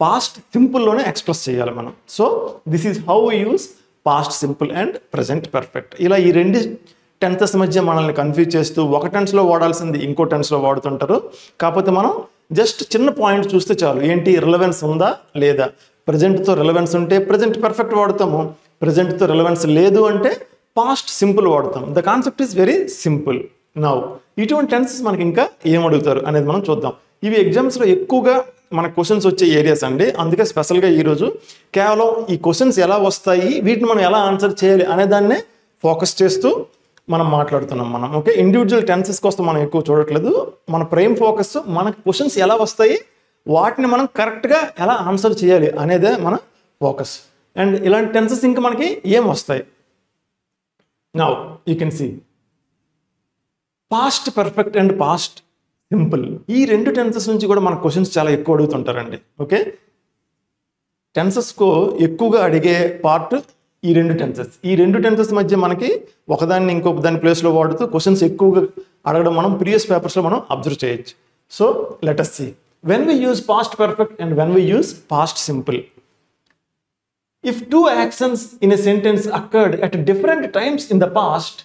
పాస్ట్ సింపుల్లోనే ఎక్స్ప్రెస్ చేయాలి మనం. So this is how we use past simple and present perfect. ఇలా ఈ రెండు టెన్సెస్ మధ్య మనల్ని కన్ఫ్యూజ్ చేస్తూ ఒక టెన్స్లో వాడాల్సింది ఇంకో టెన్స్లో వాడుతుంటారు. కాకపోతే మనం జస్ట్ చిన్న పాయింట్ చూస్తే చాలు, ఏంటి రిలవెన్స్ ఉందా లేదా. ప్రజెంట్తో రిలవెన్స్ ఉంటే ప్రజెంట్ పర్ఫెక్ట్ వాడతాము, ప్రజెంట్తో రిలవెన్స్ లేదు అంటే పాస్ట్ సింపుల్ వాడతాం. The concept is very simple. Now ఇటువంటి టెన్సెస్ మనకి ఇంకా ఏం అడుగుతారు అనేది మనం చూద్దాం. ఇవి ఎగ్జామ్స్లో ఎక్కువగా మన క్వశ్చన్స్ వచ్చే ఏరియాస్ అండి. అందుకే స్పెషల్గా ఈరోజు కేవలం ఈ క్వశ్చన్స్ ఎలా వస్తాయి, వీటిని మనం ఎలా ఆన్సర్ చేయాలి అనే దాన్నే ఫోకస్ చేస్తూ మనం మాట్లాడుతున్నాం మనం. ఓకే, ఇండివిజువల్ టెన్సెస్ కోసం మనం ఎక్కువ చూడట్లేదు. మన ప్రైమ్ ఫోకస్ మనకు క్వశ్చన్స్ ఎలా వస్తాయి, వాటిని మనం కరెక్ట్గా ఎలా ఆన్సర్ చేయాలి అనేదే మన ఫోకస్. అండ్ ఇలాంటి టెన్సెస్ ఇంకా మనకి ఏం వస్తాయి. Now you can see past perfect and past simple. ఈ రెండు టెన్సెస్ నుంచి కూడా మన క్వశ్చన్స్ చాలా ఎక్కువ అడుగుతుంటారండి. ఓకే, టెన్సెస్కు ఎక్కువగా అడిగే పార్ట్ ఈ రెండు టెన్సెస్. ఈ రెండు టెన్సెస్ మధ్య మనకి ఒకదాన్ని ఇంకొక దాని ప్లేస్లో వాడుతూ క్వశ్చన్స్ ఎక్కువగా అడగడం మనం ప్రీవియస్ పేపర్స్లో మనం అబ్జర్వ్ చేయొచ్చు. So let us see when we use past perfect and when we use past simple. If two actions in a sentence occurred at different times in the past,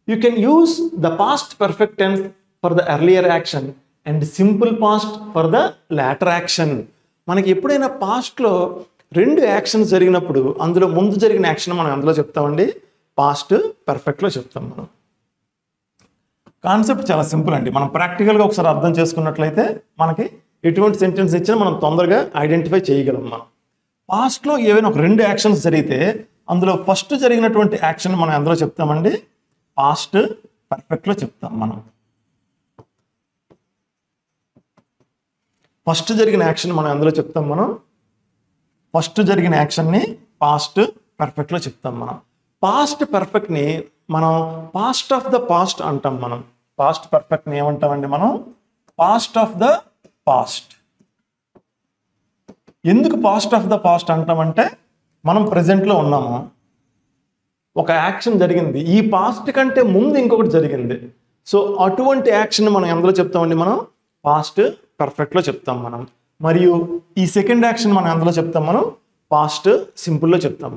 you can use the past perfect tense for the earlier action and simple past for the later action. మనకి ఎప్పుడైనా పాస్ట్లో రెండు actions జరిగినప్పుడు అందులో ముందు జరిగిన action మనం అందులో చెప్తామండి, పాస్ట్ పర్ఫెక్ట్లో చెప్తాం. మనం కాన్సెప్ట్ చాలా సింపుల్ అండి. మనం ప్రాక్టికల్గా ఒకసారి అర్థం చేసుకున్నట్లయితే మనకి ఎటువంటి సెంటెన్స్ ఇచ్చినా మనం తొందరగా ఐడెంటిఫై చేయగలం. మనం పాస్ట్లో ఏవైనా ఒక రెండు యాక్షన్స్ జరిగితే అందులో ఫస్ట్ జరిగినటువంటి యాక్షన్ మనం అందులో చెప్తామండి, పాస్ట్ పర్ఫెక్ట్లో చెప్తాం. మనం ఫస్ట్ జరిగిన యాక్షన్ మనం అందులో చెప్తాం. మనం ఫస్ట్ జరిగిన యాక్షన్ని పాస్ట్ పర్ఫెక్ట్లో చెప్తాం. మనం పాస్ట్ పర్ఫెక్ట్ని మనం పాస్ట్ ఆఫ్ ద పాస్ట్ అంటాం. మనం పాస్ట్ పర్ఫెక్ట్ని ఏమంటామండి, మనం పాస్ట్ ఆఫ్ ద పాస్ట్. ఎందుకు పాస్ట్ ఆఫ్ ద పాస్ట్ అంటామంటే మనం ప్రజెంట్లో ఉన్నాము, ఒక యాక్షన్ జరిగింది, ఈ పాస్ట్ కంటే ముందు ఇంకొకటి జరిగింది. సో అటువంటి యాక్షన్ మనం ఎందులో చెప్తామండి, మనం పాస్ట్ పర్ఫెక్ట్లో చెప్తాం. మనం మరియు ఈ సెకండ్ యాక్షన్ మనం ఎందులో చెప్తాం, మనం పాస్ట్ సింపుల్లో చెప్తాం.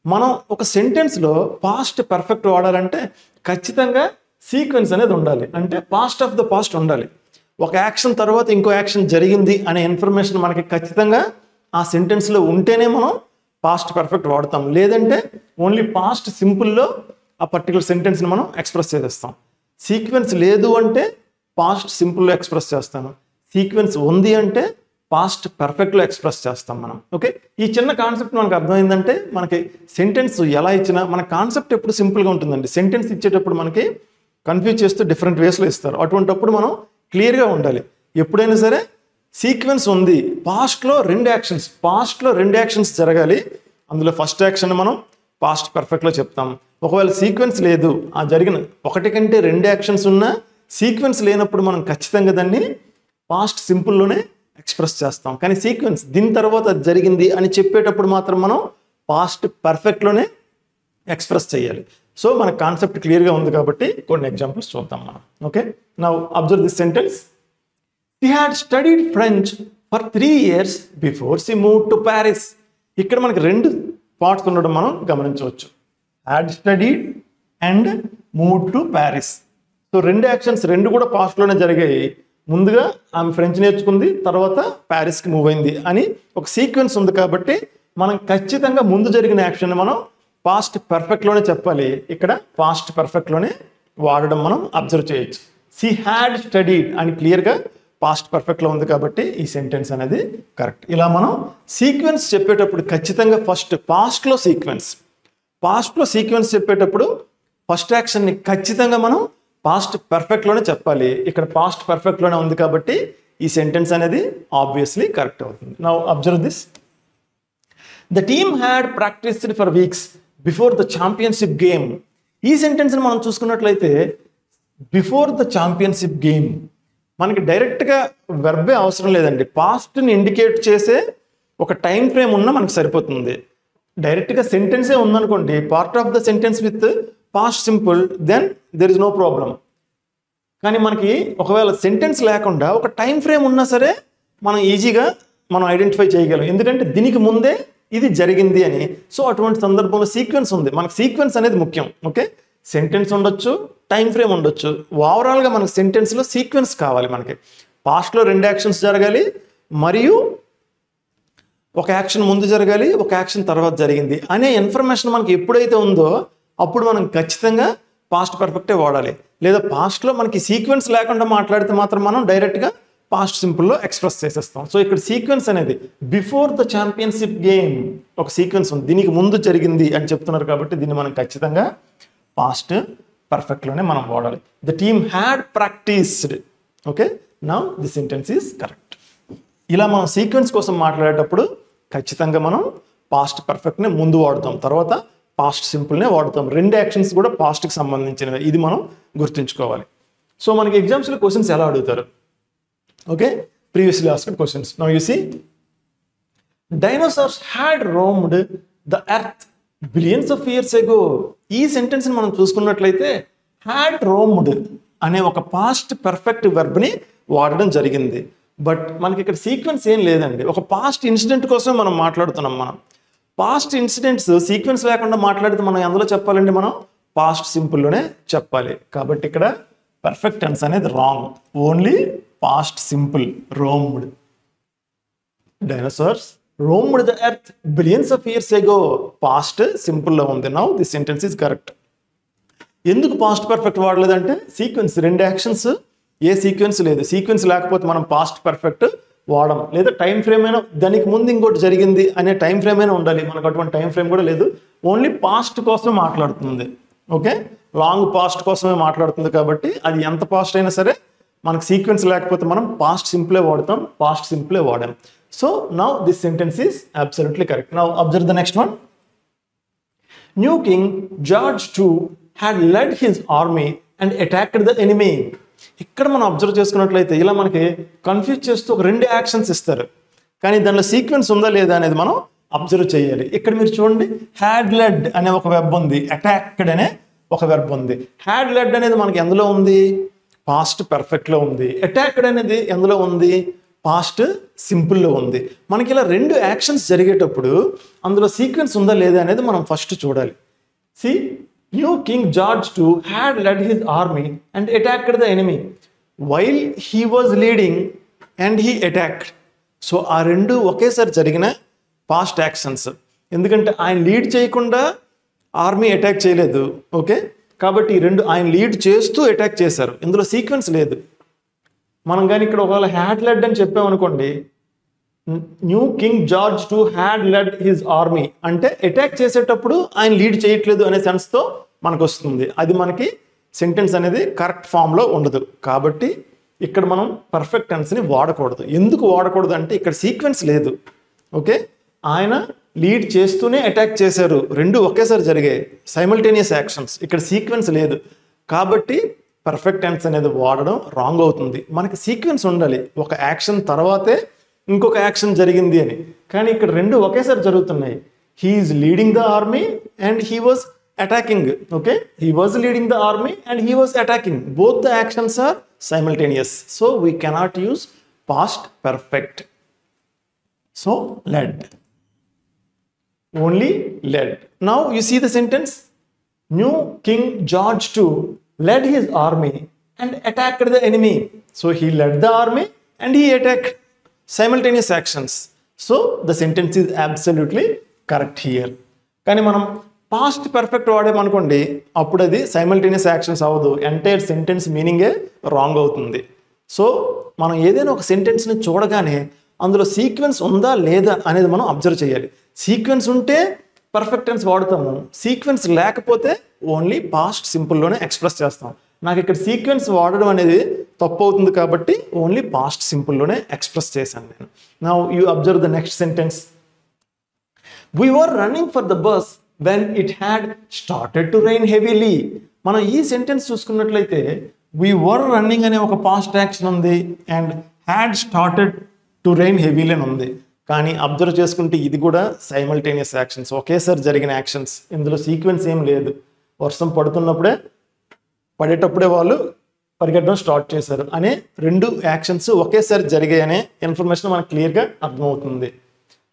మనం ఒక సెంటెన్స్లో పాస్ట్ పర్ఫెక్ట్ వాడాలంటే ఖచ్చితంగా సీక్వెన్స్ అనేది ఉండాలి. అంటే పాస్ట్ ఆఫ్ ద పాస్ట్ ఉండాలి. ఒక యాక్షన్ తర్వాత ఇంకో యాక్షన్ జరిగింది అనే ఇన్ఫర్మేషన్ మనకి ఖచ్చితంగా ఆ సెంటెన్స్లో ఉంటేనే మనం పాస్ట్ పర్ఫెక్ట్ వాడతాం. లేదంటే ఓన్లీ పాస్ట్ సింపుల్లో ఆ పర్టికులర్ సెంటెన్స్ని మనం ఎక్స్ప్రెస్ చేసేస్తాం. సీక్వెన్స్ లేదు అంటే పాస్ట్ సింపుల్లో ఎక్స్ప్రెస్ చేస్తాను, సీక్వెన్స్ ఉంది అంటే పాస్ట్ పర్ఫెక్ట్లో ఎక్స్ప్రెస్ చేస్తాం మనం. ఓకే, ఈ చిన్న కాన్సెప్ట్ మనకు అర్థమైందంటే మనకి సెంటెన్స్ ఎలా ఇచ్చినా మన కాన్సెప్ట్ ఎప్పుడు సింపుల్గా ఉంటుందండి. సెంటెన్స్ ఇచ్చేటప్పుడు మనకి కన్ఫ్యూజ్ చేస్తూ డిఫరెంట్ వేస్లో ఇస్తారు. అటువంటిప్పుడు మనం క్లియర్గా ఉండాలి. ఎప్పుడైనా సరే సీక్వెన్స్ ఉంది, పాస్ట్లో రెండు యాక్షన్స్ జరగాలి, అందులో ఫస్ట్ యాక్షన్ మనం పాస్ట్ పర్ఫెక్ట్లో చెప్తాం. ఒకవేళ సీక్వెన్స్ లేదు, ఆ జరిగిన ఒకటి కంటే రెండు యాక్షన్స్ ఉన్నా సీక్వెన్స్ లేనప్పుడు మనం ఖచ్చితంగా దాన్ని పాస్ట్ సింపుల్లోనే ఎక్స్ప్రెస్ చేస్తాం. కానీ సీక్వెన్స్ దీని తర్వాత జరిగింది అని చెప్పేటప్పుడు మాత్రం మనం పాస్ట్ పర్ఫెక్ట్లోనే ఎక్స్ప్రెస్ చేయాలి. సో మన కాన్సెప్ట్ క్లియర్గా ఉంది కాబట్టి కొన్ని ఎగ్జాంపుల్స్ చూద్దాం మనం. Okay, now observe this sentence. She had studied French for 3 years before she moved to Paris. ఇక్కడ మనకి రెండు పార్ట్స్ ఉండడం మనం గమనించవచ్చు. had studied and moved to Paris. So రెండు యాక్షన్స్ రెండు కూడా పాస్ట్లోనే జరిగాయి. ముందుగా ఆమె ఫ్రెంచ్ నేర్చుకుంది, తర్వాత ప్యారిస్కి మూవ్ అయింది అని ఒక సీక్వెన్స్ ఉంది కాబట్టి మనం ఖచ్చితంగా ముందు జరిగిన యాక్షన్ మనం పాస్ట్ పర్ఫెక్ట్లోనే చెప్పాలి. ఇక్కడ పాస్ట్ పర్ఫెక్ట్లోనే వాడడం మనం అబ్జర్వ్ చేయొచ్చు. she had studied అని క్లియర్గా పాస్ట్ పర్ఫెక్ట్లో ఉంది కాబట్టి ఈ సెంటెన్స్ అనేది కరెక్ట్. ఇలా మనం సీక్వెన్స్ చెప్పేటప్పుడు ఖచ్చితంగా ఫస్ట్ పాస్ట్లో సీక్వెన్స్ చెప్పేటప్పుడు ఫస్ట్ యాక్షన్ని ఖచ్చితంగా మనం పాస్ట్ పర్ఫెక్ట్లోనే చెప్పాలి. ఇక్కడ పాస్ట్ పర్ఫెక్ట్లోనే ఉంది కాబట్టి ఈ సెంటెన్స్ అనేది ఆబ్వియస్లీ కరెక్ట్ అవుతుంది. Now observe this. The team had practised for weeks before the championship game. ఈ సెంటెన్స్ని మనం చూసుకున్నట్లయితే బిఫోర్ ద ఛాంపియన్షిప్ గేమ్. మనకి డైరెక్ట్గా వెర్బే అవసరం లేదండి, పాస్ట్ని ఇండికేట్ చేసే ఒక టైం ఫ్రేమ్ ఉన్నా మనకు సరిపోతుంది. డైరెక్ట్గా సెంటెన్సే ఉందనుకోండి, part of the sentence with past simple, then there is no problem. కానీ మనకి ఒకవేళ సెంటెన్స్ లేకుండా ఒక టైం ఫ్రేమ్ ఉన్నా సరే మనం ఈజీగా ఐడెంటిఫై చేయగలం, ఎందుకంటే దీనికి ముందే ఇది జరిగింది అని. సో అటువంటి సందర్భంలో సీక్వెన్స్ ఉంది, మనకు సీక్వెన్స్ అనేది ముఖ్యం. ఓకే, సెంటెన్స్ ఉండొచ్చు, టైం ఫ్రేమ్ ఉండొచ్చు, ఓవరాల్గా మనకు సెంటెన్స్లో సీక్వెన్స్ కావాలి. మనకి పాస్ట్లో 2 యాక్షన్స్ జరగాలి, మరియు ఒక యాక్షన్ ముందు జరగాలి, ఒక యాక్షన్ తర్వాత జరిగింది అనే ఇన్ఫర్మేషన్ మనకి ఎప్పుడైతే ఉందో అప్పుడు మనం ఖచ్చితంగా పాస్ట్ పర్ఫెక్టే వాడాలి. లేదా పాస్ట్లో మనకి సీక్వెన్స్ లేకుండా మాట్లాడితే మాత్రం మనం డైరెక్ట్గా పాస్ట్ సింపుల్లో ఎక్స్ప్రెస్ చేసేస్తాం. సో ఇక్కడ సీక్వెన్స్ అనేది బిఫోర్ ద ఛాంపియన్షిప్ గేమ్ ఒక సీక్వెన్స్ ఉంది, దీనికి ముందు జరిగింది అని చెప్తున్నారు కాబట్టి దీన్ని మనం ఖచ్చితంగా పాస్ట్ పర్ఫెక్ట్లోనే మనం వాడాలి. The team had practised. Okay, now the sentence is correct. ఇలా మనం సీక్వెన్స్ కోసం మాట్లాడేటప్పుడు ఖచ్చితంగా మనం పాస్ట్ పర్ఫెక్ట్నే ముందు వాడుతాం, తర్వాత పాస్ట్ సింపుల్నే వాడుతాం. 2 యాక్షన్స్ కూడా పాస్ట్కి సంబంధించినవి, ఇది మనం గుర్తుంచుకోవాలి. సో మనకి ఎగ్జామ్స్లో క్వశ్చన్స్ ఎలా అడుగుతారు? Okay, previously asked questions. Now you see, dinosaurs had roamed the earth billions of years ago. ఈ సెంటెన్స్ని మనం చూసుకున్నట్లయితే హ్యాడ్ రోమ్డ్ అనే ఒక పాస్ట్ పర్ఫెక్ట్ వెర్బ్ని వాడడం జరిగింది. బట్ మనకి ఇక్కడ సీక్వెన్స్ ఏం లేదండి, ఒక పాస్ట్ ఇన్సిడెంట్ కోసం మనం మాట్లాడుతున్నాం. మనం పాస్ట్ ఇన్సిడెంట్స్ సీక్వెన్స్ లేకుండా మాట్లాడితే మనం ఎందులో చెప్పాలండి, మనం పాస్ట్ సింపుల్లోనే చెప్పాలి. కాబట్టి ఇక్కడ పర్ఫెక్ట్ టెన్స్ అనేది wrong, only past simple. Roamed, dinosaurs roamed the earth billions of years ago, past సింపుల్లో ఉంది. Now this sentence is correct. ఎందుకు పాస్ట్ పర్ఫెక్ట్ వాడలేదంటే సీక్వెన్స్, 2 యాక్షన్స్, ఏ సీక్వెన్స్ లేదు. సీక్వెన్స్ లేకపోతే మనం పాస్ట్ పర్ఫెక్ట్ వాడడం, లేదా టైం ఫ్రేమ్ అయినా దానికి ముందు ఇంకోటి జరిగింది అనే టైం ఫ్రేమ్ అయినా ఉండాలి. మనకు అటువంటి టైం ఫ్రేమ్ కూడా లేదు, ఓన్లీ పాస్ట్ కోసమే మాట్లాడుతుంది. ఓకే, లాంగ్ పాస్ట్ కోసమే మాట్లాడుతుంది కాబట్టి అది ఎంత పాస్ట్ అయినా సరే మనకు సీక్వెన్స్ లేకపోతే మనం పాస్ట్ సింపులే వాడతాం, పాస్ట్ సింపులే వాడాం. So now this sentence is absolutely correct. Now observe the next one. New king George II had led his army and attacked the enemy. ఇక్కడ మనం అబ్జర్వ్ చేసుకున్నట్లయితే ఇలా మనకి కన్ఫ్యూజ్ చేస్తూ ఒక 2 యాక్షన్స్ ఇస్తారు, కానీ దానిలో సీక్వెన్స్ ఉందా లేదా అనేది మనం అబ్జర్వ్ చేయాలి. ఇక్కడ మీరు చూడండి, హ్యాడ్ లెడ్ అనే ఒక వెర్బ్ ఉంది, అటాక్డ్ అనే ఒక వెర్బ్ ఉంది. హ్యాడ్ లెడ్ అనేది మనకి ఎందులో ఉంది, పాస్ట్ పర్ఫెక్ట్లో ఉంది. అటాక్డ్ అనేది ఎందులో ఉంది, పాస్ట్ సింపుల్లో ఉంది. మనకి ఇలా 2 యాక్షన్స్ జరిగేటప్పుడు అందులో సీక్వెన్స్ ఉందా లేదా అనేది మనం ఫస్ట్ చూడాలి. C, New King George II had led his army and attacked the enemy. While he was leading and he attacked. So ఆ 2 ఒకేసారి జరిగిన పాస్ట్ యాక్షన్స్, ఎందుకంటే ఆయన లీడ్ చేయకుండా ఆర్మీ అటాక్ చేయలేదు. ఓకే, కాబట్టి ఈ 2 ఆయన లీడ్ చేస్తూ అటాక్ చేశారు, ఇందులో సీక్వెన్స్ లేదు. మనం కానీ ఇక్కడ ఒకవేళ హ్యాడ్ లెడ్ అని చెప్పామనుకోండి, new king George II had led his army అంటే అటాక్ చేసేటప్పుడు ఆయన లీడ్ చేయట్లేదు అనే సెన్స్తో మనకు వస్తుంది. అది మనకి సెంటెన్స్ అనేది కరెక్ట్ ఫామ్లో ఉండదు. కాబట్టి ఇక్కడ మనం పర్ఫెక్ట్ టెన్స్ని వాడకూడదు. ఎందుకు వాడకూడదు అంటే ఇక్కడ సీక్వెన్స్ లేదు. ఓకే, ఆయన లీడ్ చేస్తూనే అటాక్ చేశారు, 2 ఒకేసారి జరిగాయి, సైమల్టేనియస్ యాక్షన్స్. ఇక్కడ సీక్వెన్స్ లేదు కాబట్టి పర్ఫెక్ట్ టెన్స్ అనేది వాడడం రాంగ్ అవుతుంది. మనకి సీక్వెన్స్ ఉండాలి, ఒక యాక్షన్ తర్వాతే ఇంకొక యాక్షన్ జరిగింది అని. కానీ ఇక్కడ 2 ఒకేసారి జరుగుతున్నాయి. He is leading the army and he was attacking. Okay, he was leading the army and he was attacking. Both the actions are simultaneous. So we cannot use past perfect. So led, only led. Now you see the sentence, new King George II led his army and attacked the enemy. So he led the army and he attacked, simultaneous actions. So the sentence is absolutely correct here. కానీ మనం past perfect వాడేమనుకోండి, అప్పుడు అది simultaneous actions అవ్వదు, entire sentence మీనింగే wrong అవుతుంది. So మనం ఏదైనా ఒక సెంటెన్స్ని చూడగానే అందులో సీక్వెన్స్ ఉందా లేదా అనేది మనం అబ్జర్వ్ చేయాలి. సీక్వెన్స్ ఉంటే పర్ఫెక్ట్ టెన్స్ వాడతాము, సీక్వెన్స్ లేకపోతే ఓన్లీ పాస్ట్ సింపుల్లోనే ఎక్స్ప్రెస్ చేస్తాం. నాకు ఇక్కడ సీక్వెన్స్ వాడడం అనేది తప్పు అవుతుంది కాబట్టి ఓన్లీ పాస్ట్ సింపుల్లోనే ఎక్స్ప్రెస్ చేశాను నేను. Now you observe the next sentence. We were running for the bus when it had started to rain heavily. మనం ఈ సెంటెన్స్ చూసుకున్నట్లయితే వీ వర్ రన్నింగ్ అనే ఒక పాస్ట్ యాక్షన్ ఉంది and had started to rain heavily అని ఉంది. కానీ observe చేసుకుంటే ఇది కూడా సైమల్టేనియస్ యాక్షన్స్, ఒకేసారి జరిగిన యాక్షన్స్. ఇందులో సీక్వెన్స్ ఏం లేదు. వర్షం పడేటప్పుడే వాళ్ళు పరిగెట్టడం స్టార్ట్ చేశారు అనే రెండు యాక్షన్స్ ఒకేసారి జరిగాయి అనే ఇన్ఫర్మేషన్ మనకు క్లియర్గా అర్థమవుతుంది.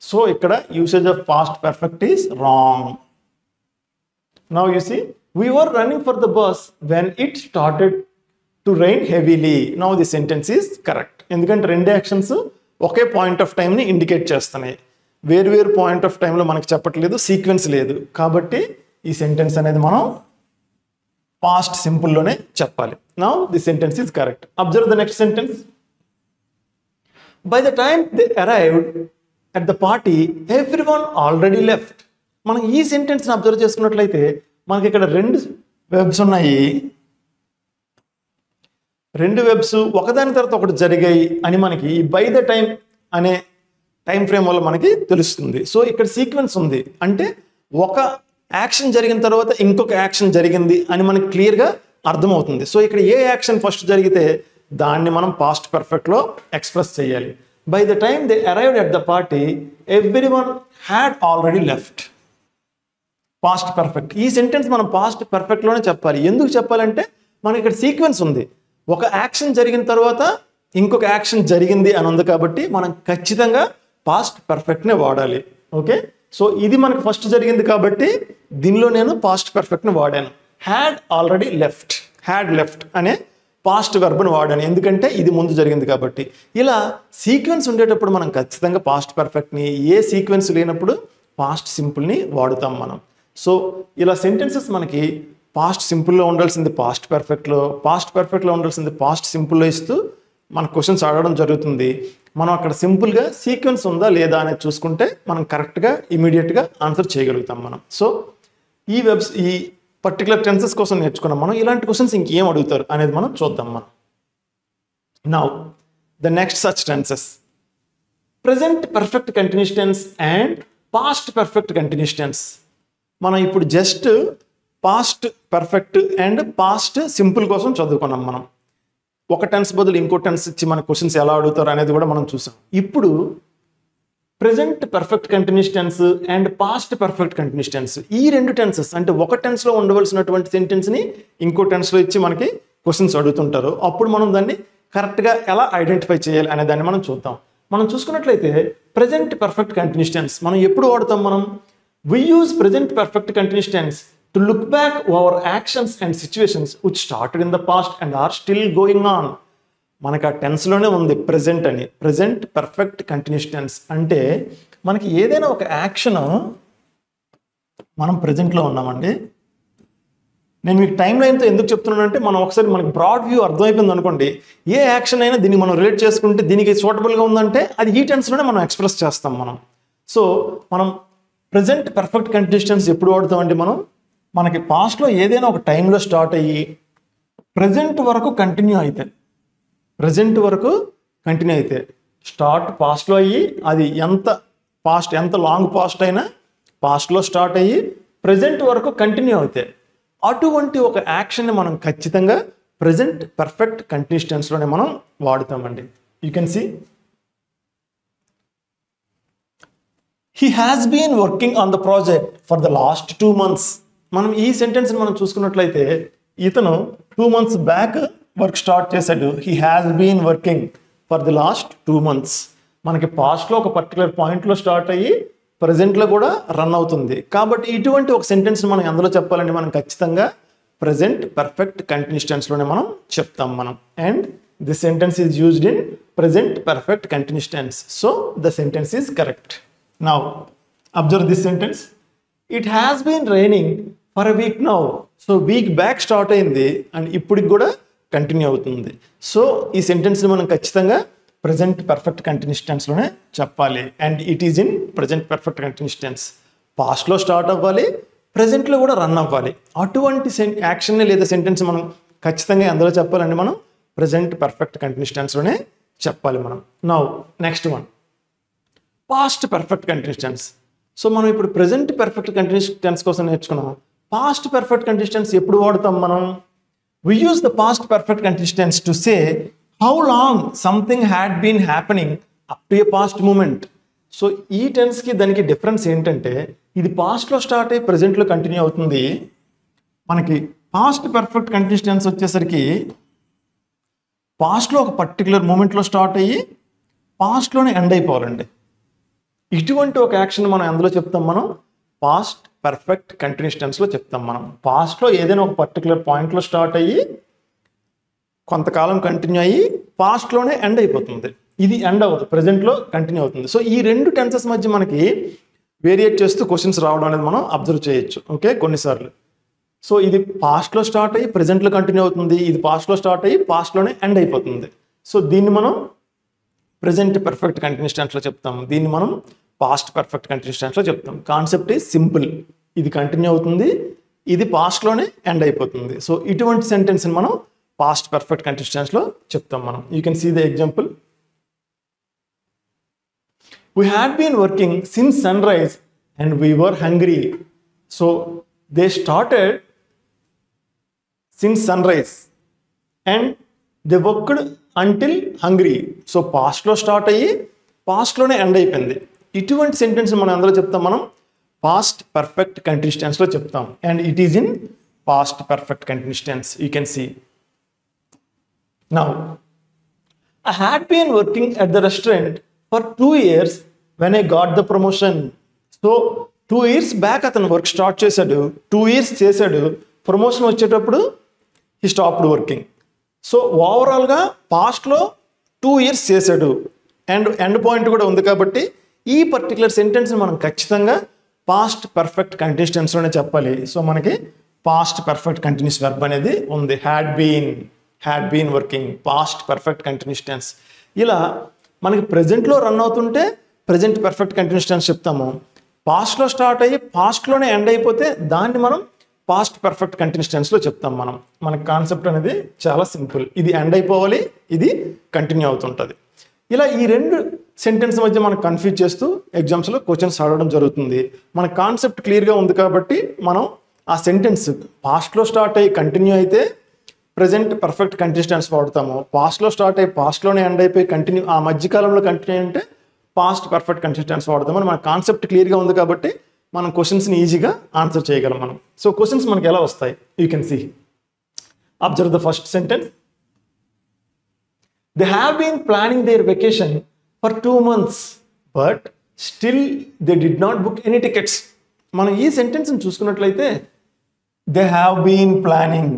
సో ఇక్కడ usage of past perfect is wrong. Now you see we were running for the bus when it started to rain heavily. Now the sentence is correct. ఎందుకంటే రెండు యాక్షన్స్ ఒకే పాయింట్ ఆఫ్ టైంని indicate చేస్తున్నాయి. వేరు point of టైంలో మనకు చెప్పట్లేదు, sequence లేదు. కాబట్టి ఈ సెంటెన్స్ అనేది మనం పాస్ట్ సింపుల్లోనే చెప్పాలి. Now the sentence is correct. Observe the next sentence. By the time they arrived at the party everyone already left. మనం ఈ సెంటెన్స్ని అబ్జర్వ్ చేసుకున్నట్లయితే మనకి ఇక్కడ రెండు వెబ్స్ ఉన్నాయి. రెండు వెబ్స్ ఒకదాని తర్వాత ఒకటి జరిగాయి అని మనకి బై ద టైం అనే టైం ఫ్రేమ్ వల్ల మనకి తెలుస్తుంది. సో ఇక్కడ సీక్వెన్స్ ఉంది అంటే ఒక యాక్షన్ జరిగిన తర్వాత ఇంకొక యాక్షన్ జరిగింది అని మనకి క్లియర్గా అర్థమవుతుంది. సో ఇక్కడ ఏ యాక్షన్ ఫస్ట్ జరిగితే దాన్ని మనం పాస్ట్ పర్ఫెక్ట్లో ఎక్స్ప్రెస్ చేయాలి. By the time they arrived at the party everyone had already left. Past perfect. ఈ సెంటెన్స్ మనం పాస్ట్ పర్ఫెక్ట్లోనే చెప్పాలి. ఎందుకు చెప్పాలంటే మనకి ఇక్కడ సీక్వెన్స్ ఉంది. ఒక యాక్షన్ జరిగిన తర్వాత ఇంకొక యాక్షన్ జరిగింది అని ఉంది కాబట్టి మనం ఖచ్చితంగా పాస్ట్ పర్ఫెక్ట్నే వాడాలి. ఓకే, సో ఇది మనకు ఫస్ట్ జరిగింది కాబట్టి దీనిలో నేను పాస్ట్ పర్ఫెక్ట్ని వాడాను. Had already left, had left అనే పాస్ట్ వెర్బ్ని వాడాను ఎందుకంటే ఇది ముందు జరిగింది కాబట్టి. ఇలా సీక్వెన్స్ ఉండేటప్పుడు మనం ఖచ్చితంగా పాస్ట్ పర్ఫెక్ట్ని, ఏ సీక్వెన్స్ లేనప్పుడు పాస్ట్ సింపుల్ని వాడుతాం మనం. సో ఇలా సెంటెన్సెస్ మనకి పాస్ట్ సింపుల్లో ఉండాల్సింది పాస్ట్ పర్ఫెక్ట్లో, పాస్ట్ పర్ఫెక్ట్లో ఉండాల్సింది పాస్ట్ సింపుల్లో ఇస్తూ మన క్వశ్చన్స్ అడగడం జరుగుతుంది. మనం అక్కడ సింపుల్గా సీక్వెన్స్ ఉందా లేదా అనేది చూసుకుంటే మనం కరెక్ట్గా ఇమీడియట్గా ఆన్సర్ చేయగలుగుతాం మనం. సో ఈ పర్టికులర్ టెన్సెస్ కోసం నేర్చుకున్నాం మనం. ఇలాంటి క్వశ్చన్స్ ఇంకేం అడుగుతారు అనేది మనం చూద్దాం మనం. Now the next such tenses, present perfect continuous tense and past perfect continuous tense. మనం ఇప్పుడు just past perfect and past simple కోసం చదువుకున్నాం మనం. ఒక టెన్స్ బదులు ఇంకో టెన్స్ ఇచ్చి మన క్వశ్చన్స్ ఎలా అడుగుతారు అనేది కూడా మనం చూసాం. ఇప్పుడు present perfect continuous tense and past perfect continuous tense, ఈ రెండు టెన్సెస్ అంటే ఒక టెన్స్లో ఉండవలసినటువంటి సెంటెన్స్ని ఇంకో టెన్స్లో ఇచ్చి మనకి క్వశ్చన్స్ అడుగుతుంటారు. అప్పుడు మనం దాన్ని కరెక్ట్గా ఎలా ఐడెంటిఫై చేయాలి అనే దాన్ని మనం చూద్దాం. మనం చూసుకున్నట్లయితే ప్రెజెంట్ పర్ఫెక్ట్ కంటిన్యూస్ టెన్స్ మనం ఎప్పుడు వాడతాం మనం? We use present perfect continuous tense to look back over actions and situations which started in the past and are still going on. మనకు ఆ టెన్స్లోనే ఉంది ప్రెజెంట్ అని. ప్రెజెంట్ పర్ఫెక్ట్ కంటిన్యూస్ టెన్స్ అంటే మనకి ఏదైనా ఒక యాక్షన్ మనం ప్రెజెంట్లో ఉన్నామండి. నేను మీకు టైం లైన్తో ఎందుకు చెప్తున్నానంటే మనం ఒకసారి మనకి బ్రాడ్ వ్యూ అర్థమైపోయింది అనుకోండి. ఏ యాక్షన్ అయినా దీన్ని మనం రిలేట్ చేసుకుంటే దీనికి సూటబుల్గా ఉందంటే అది ఈ టెన్స్లోనే మనం ఎక్స్ప్రెస్ చేస్తాం మనం. సో మనం ప్రెజెంట్ పర్ఫెక్ట్ కంటిన్యూస్ టెన్స్ ఎప్పుడు వాడుతామంటే మనకి పాస్ట్లో ఏదైనా ఒక టైంలో స్టార్ట్ అయ్యి ప్రెజెంట్ వరకు కంటిన్యూ అయితే, ప్రెజెంట్ వరకు కంటిన్యూ అయితే స్టార్ట్ పాస్ట్లో అయ్యి అది ఎంత లాంగ్ పాస్ట్ అయినా పాస్ట్లో స్టార్ట్ అయ్యి ప్రెజెంట్ వరకు కంటిన్యూ అయితే అటువంటి ఒక యాక్షన్ని మనం ఖచ్చితంగా ప్రెజెంట్ పర్ఫెక్ట్ కంటిన్యూస్ టెన్స్లోనే మనం వాడుతామండి. You can see he has been working on the project for the last 2 months. మనం ఈ సెంటెన్స్ని మనం చూసుకున్నట్లయితే ఇతను 2 months బ్యాక్ వర్క్ స్టార్ట్ చేశాడు. he has been working for the last 2 months. మనకి పాస్ట్లో ఒక పర్టికులర్ పాయింట్లో స్టార్ట్ అయ్యి ప్రజెంట్లో కూడా రన్ అవుతుంది. కాబట్టి ఇటువంటి ఒక సెంటెన్స్ని మనం ఎందులో చెప్పాలంటే మనం ఖచ్చితంగా ప్రెజెంట్ పర్ఫెక్ట్ కంటిన్యూస్ టెన్స్లోనే మనం చెప్తాం మనం. And this sentence is used in present perfect continuous tense. So the sentence is correct. Now, observe this sentence. It has been raining for a week now. So, week back start అయింది and ఇప్పటికి కూడా continue అవుతుంది. So ఈ సెంటెన్స్ని మనం ఖచ్చితంగా present perfect continuous టెన్స్లోనే చెప్పాలి. And it is in present perfect continuous tense. పాస్ట్లో స్టార్ట్ అవ్వాలి, ప్రెజెంట్లో కూడా రన్ అవ్వాలి. అటువంటి యాక్షన్ని లేదా సెంటెన్స్ మనం ఖచ్చితంగా అందులో చెప్పాలండి మనం ప్రెజెంట్ పర్ఫెక్ట్ కంటిన్యూస్ టెన్స్లోనే చెప్పాలి మనం. Now next one, past perfect continuous tense. So మనం ఇప్పుడు ప్రెజెంట్ పర్ఫెక్ట్ కంటిన్యూస్ టెన్స్ కోసం నేర్చుకున్నాం. పాస్ట్ పర్ఫెక్ట్ కంటిన్యూస్ టెన్స్ ఎప్పుడు వాడతాం మనం? We use the past perfect continuous tense to say how long something had been happening up to a past moment. So ఈ టెన్స్కి దానికి difference ఏంటంటే ఇది పాస్ట్లో స్టార్ట్ అయ్యి ప్రజెంట్లో కంటిన్యూ అవుతుంది. మనకి పాస్ట్ పర్ఫెక్ట్ కంటిన్యూస్ టెన్స్ వచ్చేసరికి పాస్ట్లో ఒక పర్టికులర్ మూమెంట్లో స్టార్ట్ అయ్యి పాస్ట్లోనే ఎండ్ అయిపోవాలండి. ఇటువంటి ఒక యాక్షన్ మనం ఎందులో చెప్తాం, మనం పాస్ట్ పర్ఫెక్ట్ కంటిన్యూస్ టెన్స్లో చెప్తాం. మనం పాస్ట్లో ఏదైనా ఒక పర్టికులర్ పాయింట్లో స్టార్ట్ అయ్యి కొంతకాలం కంటిన్యూ అయ్యి పాస్ట్లోనే ఎండ్ అయిపోతుంది. ఇది ఎండ్ అవ్వదు, ప్రజెంట్లో కంటిన్యూ అవుతుంది. సో ఈ రెండు టెన్సెస్ మధ్య మనకి వేరియేట్ చేస్తూ క్వశ్చన్స్ రావడం అనేది మనం అబ్జర్వ్ చేయొచ్చు. ఓకే, కొన్నిసార్లు. సో ఇది పాస్ట్లో స్టార్ట్ అయ్యి ప్రజెంట్లో కంటిన్యూ అవుతుంది, ఇది పాస్ట్లో స్టార్ట్ అయ్యి పాస్ట్లోనే ఎండ్ అయిపోతుంది. సో దీన్ని మనం ప్రజెంట్ పర్ఫెక్ట్ కంటిన్యూస్ టెన్స్లో చెప్తాం, దీన్ని మనం పాస్ట్ పర్ఫెక్ట్ కంటిన్యూస్ టెన్స్లో చెప్తాం. Concept is simple. ఇది కంటిన్యూ అవుతుంది, ఇది పాస్ట్లోనే ఎండ్ అయిపోతుంది. సో ఇటువంటి సెంటెన్స్ని మనం పాస్ట్ పర్ఫెక్ట్ కంటిన్యూస్ టెన్స్లో చెప్తాం మనం. You can see the example. We had been working since sunrise and we were hungry. So they started since sunrise and they worked until hungry. So past లో start అయ్యి పాస్ట్లోనే end అయిపోయింది. ఇటువంటి sentence మనం అందులో చెప్తాం, మనం పాస్ట్ పర్ఫెక్ట్ కంటిన్యూస్ టెన్స్లో చెప్తాం. And it is in past perfect continuous tense. You can see. Now, I had been working at the restaurant for 2 years when I got the promotion. So 2 years back అతను work start చేశాడు, 2 years చేశాడు, promotion వచ్చేటప్పుడు he stopped working. So ఓవరాల్గా పాస్ట్లో 2 years చేశాడు and end point కూడా ఉంది. కాబట్టి ఈ పర్టికులర్ సెంటెన్స్ని మనం ఖచ్చితంగా పాస్ట్ పర్ఫెక్ట్ కంటిన్యూస్ టెన్స్లోనే చెప్పాలి. సో మనకి పాస్ట్ పర్ఫెక్ట్ కంటిన్యూస్ వెర్బ్ అనేది ఉంది. Had been working, past perfect continuous tense. ఇలా మనకి ప్రజెంట్లో రన్ అవుతుంటే ప్రజెంట్ పర్ఫెక్ట్ కంటిన్యూస్ టెన్స్ చెప్తాము. పాస్ట్లో స్టార్ట్ అయ్యి పాస్ట్లోనే ఎండ్ అయిపోతే దాన్ని మనం పాస్ట్ పర్ఫెక్ట్ కంటిన్యూస్ టెన్స్లో చెప్తాం మనం. మనకి కాన్సెప్ట్ అనేది చాలా సింపుల్. ఇది ఎండ్ అయిపోవాలి, ఇది కంటిన్యూ అవుతుంటుంది. ఇలా ఈ రెండు సెంటెన్స్ మధ్య మనం కన్ఫ్యూజ్ చేస్తూ ఎగ్జామ్స్లో క్వశ్చన్స్ అడగడం జరుగుతుంది. మన కాన్సెప్ట్ క్లియర్గా ఉంది కాబట్టి మనం ఆ సెంటెన్స్ పాస్ట్లో స్టార్ట్ అయ్యి కంటిన్యూ అయితే ప్రజెంట్ పర్ఫెక్ట్ కంటిన్యూస్ టెన్స్ వాడతాము. పాస్ట్లో స్టార్ట్ అయ్యి పాస్ట్లోనే ఎండ్ అయిపోయి కంటిన్యూ ఆ మధ్యకాలంలో కంటిన్యూ అంటే పాస్ట్ పర్ఫెక్ట్ కంటిన్యూస్ టెన్స్ వాడతాము. మన కాన్సెప్ట్ క్లియర్గా ఉంది కాబట్టి మనం క్వశ్చన్స్ని ఈజీగా ఆన్సర్ చేయగలం మనం. సో క్వశ్చన్స్ మనకి ఎలా వస్తాయి, you can see. Observe the first sentence. They have been planning their vacation for 2 months but still they did not book any tickets. మనం ఈ సెంటెన్స్ని చూసుకున్నట్లయితే they have been planning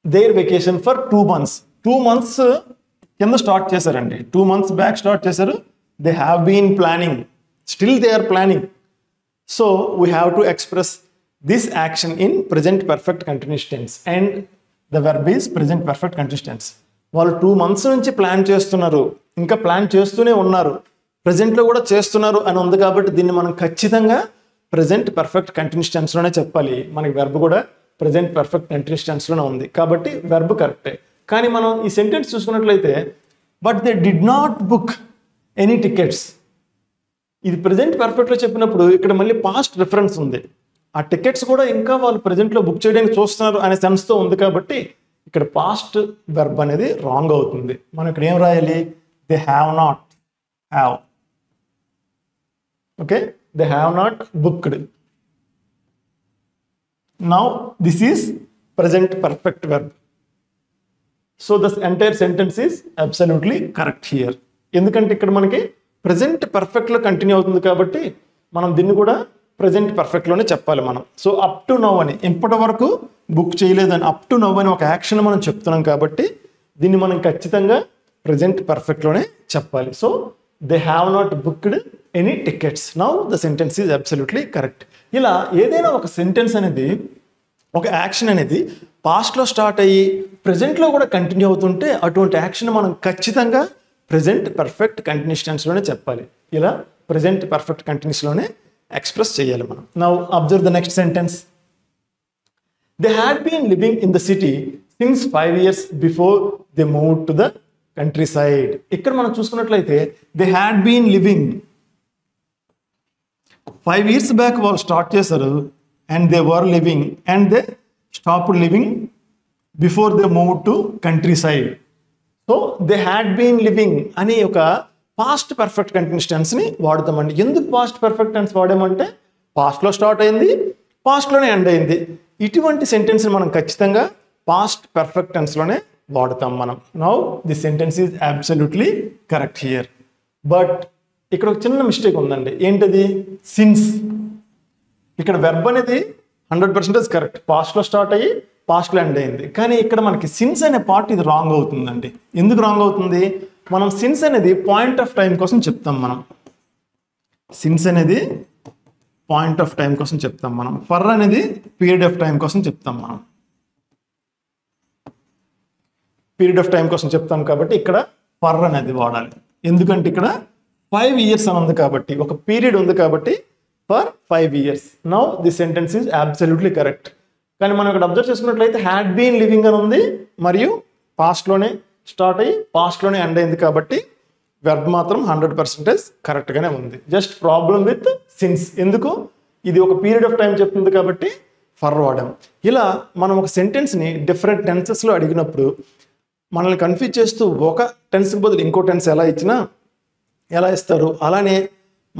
their vacation for 2 months. 2 months కింద start చేశారండి, 2 months back start చేశారు. They have been planning, still they are planning. So we have to express this action in present perfect continuous tense and the verb is present perfect continuous tense. వాళ్ళు 2 months నుంచి plan చేస్తున్నారు, ఇంకా plan చేస్తూనే ఉన్నారు, ప్రజెంట్లో కూడా చేస్తున్నారు అని ఉంది. కాబట్టి దీన్ని మనం ఖచ్చితంగా ప్రజెంట్ పర్ఫెక్ట్ కంటిన్యూస్ టెన్స్లోనే చెప్పాలి. మనకి వెర్బ్ కూడా ప్రజెంట్ పర్ఫెక్ట్ కంటిన్యూస్ టెన్స్లోనే ఉంది కాబట్టి వెర్బ్ కరెక్టే. కానీ మనం ఈ సెంటెన్స్ చూసుకున్నట్లయితే but they did not book any tickets, ఇది ప్రజెంట్ పర్ఫెక్ట్లో చెప్పినప్పుడు ఇక్కడ మళ్ళీ పాస్ట్ రిఫరెన్స్ ఉంది. ఆ టికెట్స్ కూడా ఇంకా వాళ్ళు ప్రజెంట్లో బుక్ చేయడానికి చూస్తున్నారు అనే సెన్స్తో ఉంది కాబట్టి ఇక్కడ పాస్ట్ వెర్బ్ అనేది రాంగ్ అవుతుంది. మనం ఇక్కడ ఏం రాయాలి, they have not have. Okay, they have not booked. Now this is present perfect verb. So the entire sentence is absolutely correct here. ఎందుకంటే ఇక్కడ మనకి ప్రజెంట్ పర్ఫెక్ట్లో కంటిన్యూ అవుతుంది కాబట్టి మనం దీన్ని కూడా ప్రజెంట్ పర్ఫెక్ట్లోనే చెప్పాలి మనం. సో అప్ టు నౌ అని, ఇప్పటి వరకు బుక్ చేయలేదని అప్ టు నౌ అని ఒక యాక్షన్ మనం చెప్తున్నాం కాబట్టి దీన్ని మనం ఖచ్చితంగా ప్రజెంట్ పర్ఫెక్ట్లోనే చెప్పాలి. So they have not booked any tickets. Now the sentence is absolutely correct. ఇలా ఏదైనా ఒక సెంటెన్స్ అనేది, ఒక యాక్షన్ అనేది పాస్ట్లో స్టార్ట్ అయ్యి ప్రజెంట్లో కూడా కంటిన్యూ అవుతుంటే అటువంటి యాక్షన్ మనం ఖచ్చితంగా ప్రజెంట్ పర్ఫెక్ట్ కంటిన్యూస్ టెన్స్లోనే చెప్పాలి. ఇలా ప్రజెంట్ పర్ఫెక్ట్ కంటిన్యూస్లోనే ఎక్స్ప్రెస్ చేయాలి మనం. Now observe the next sentence. They had been living in the city since 5 years before they move to the countryside. ఇక్కడ మనం చూసుకున్నట్లయితే they had been living 5 years back వాళ్ళు start చేశారు and they were living and they stopped living before they move to countryside. So they had been living అనే ఒక past perfect continuous టెన్స్ని వాడతామండి. ఎందుకు పాస్ట్ పర్ఫెక్ట్ టెన్స్ వాడామంటే పాస్ట్లో start అయింది, పాస్ట్లోనే ఎండ్ అయింది. ఇటువంటి సెంటెన్స్ని మనం ఖచ్చితంగా పాస్ట్ పర్ఫెక్ట్ టెన్స్లోనే వాడతాం మనం. Now the sentence is absolutely correct here. But ఇక్కడ ఒక చిన్న మిస్టేక్ ఉందండి. ఏంటది? సిన్స్. ఇక్కడ వెర్బ్ అనేది 100% కరెక్ట్, పాస్ట్లో స్టార్ట్ అయ్యి పాస్ట్లో ఎండ్ అయింది. కానీ ఇక్కడ మనకి సిన్స్ అనే పార్ట్ ఇది రాంగ్ అవుతుందండి. ఎందుకు రాంగ్ అవుతుంది? మనం సిన్స్ అనేది పాయింట్ ఆఫ్ టైం కోసం చెప్తాం. మనం సిన్స్ అనేది పాయింట్ ఆఫ్ టైం కోసం చెప్తాం మనం. ఫర్ అనేది పీరియడ్ ఆఫ్ టైం కోసం చెప్తాం మనం. పీరియడ్ ఆఫ్ టైం కోసం చెప్తాం కాబట్టి ఇక్కడ ఫర్ అనేది వాడాలి. ఎందుకంటే ఇక్కడ 5 years అని ఉంది కాబట్టి, ఒక పీరియడ్ ఉంది కాబట్టి for 5 years. Now the sentence is absolutely correct. కానీ మనం ఇక్కడ అబ్జర్వ్ చేసుకున్నట్లయితే హ్యాడ్ బీన్ లివింగ్ అని ఉంది మరియు పాస్ట్లోనే స్టార్ట్ అయ్యి పాస్ట్లోనే ఎండ్ అయింది కాబట్టి వెర్బ్ మాత్రం 100% కరెక్ట్గానే ఉంది. Just problem with since. ఎందుకు? ఇది ఒక పీరియడ్ ఆఫ్ టైం చెప్తుంది కాబట్టి ఫర్ వాడాం. ఇలా మనం ఒక సెంటెన్స్ని డిఫరెంట్ టెన్సెస్లో అడిగినప్పుడు మనల్ని కన్ఫ్యూజ్ చేస్తూ ఒక టెన్స్కి బదులు ఇంకో టెన్స్ ఎలా ఇస్తారు, అలానే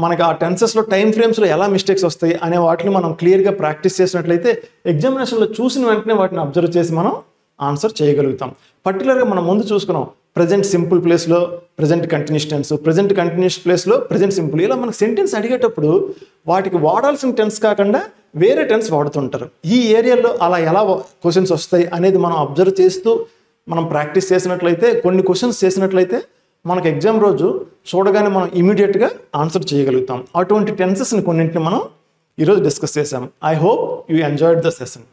మనకి ఆ టెన్సెస్లో టైం ఫ్రేమ్స్లో ఎలా మిస్టేక్స్ వస్తాయి అనే వాటిని మనం క్లియర్గా ప్రాక్టీస్ చేసినట్లయితే ఎగ్జామినేషన్లో చూసిన వెంటనే వాటిని అబ్జర్వ్ చేసి మనం ఆన్సర్ చేయగలుగుతాం. పర్టికులర్గా మనం ముందు చూసుకున్నాం ప్రజెంట్ సింపుల్ ప్లేస్లో present continuous tense, present continuous ప్లేస్లో ప్రజెంట్ సింపుల్. ఇలా మనకు సెంటెన్స్ అడిగేటప్పుడు వాటికి వాడాల్సిన టెన్స్ కాకుండా వేరే టెన్స్ వాడుతుంటారు. ఈ ఏరియాలో అలా ఎలా క్వశ్చన్స్ వస్తాయి అనేది మనం అబ్జర్వ్ చేస్తూ మనం ప్రాక్టీస్ చేసినట్లయితే, కొన్ని క్వశ్చన్స్ చేసినట్లయితే మనకు ఎగ్జామ్ రోజు చూడగానే మనం ఇమీడియట్గా ఆన్సర్ చేయగలుగుతాం. అటువంటి టెన్సెస్ని కొన్నింటిని మనం ఈరోజు డిస్కస్ చేసాం. I hope you enjoyed the session.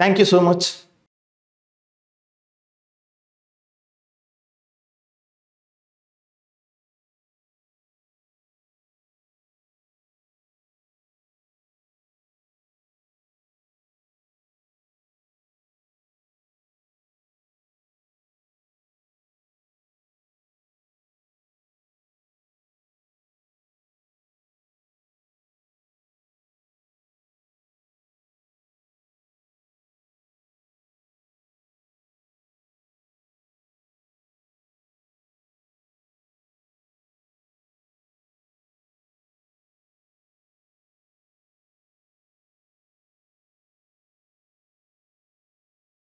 Thank you so much.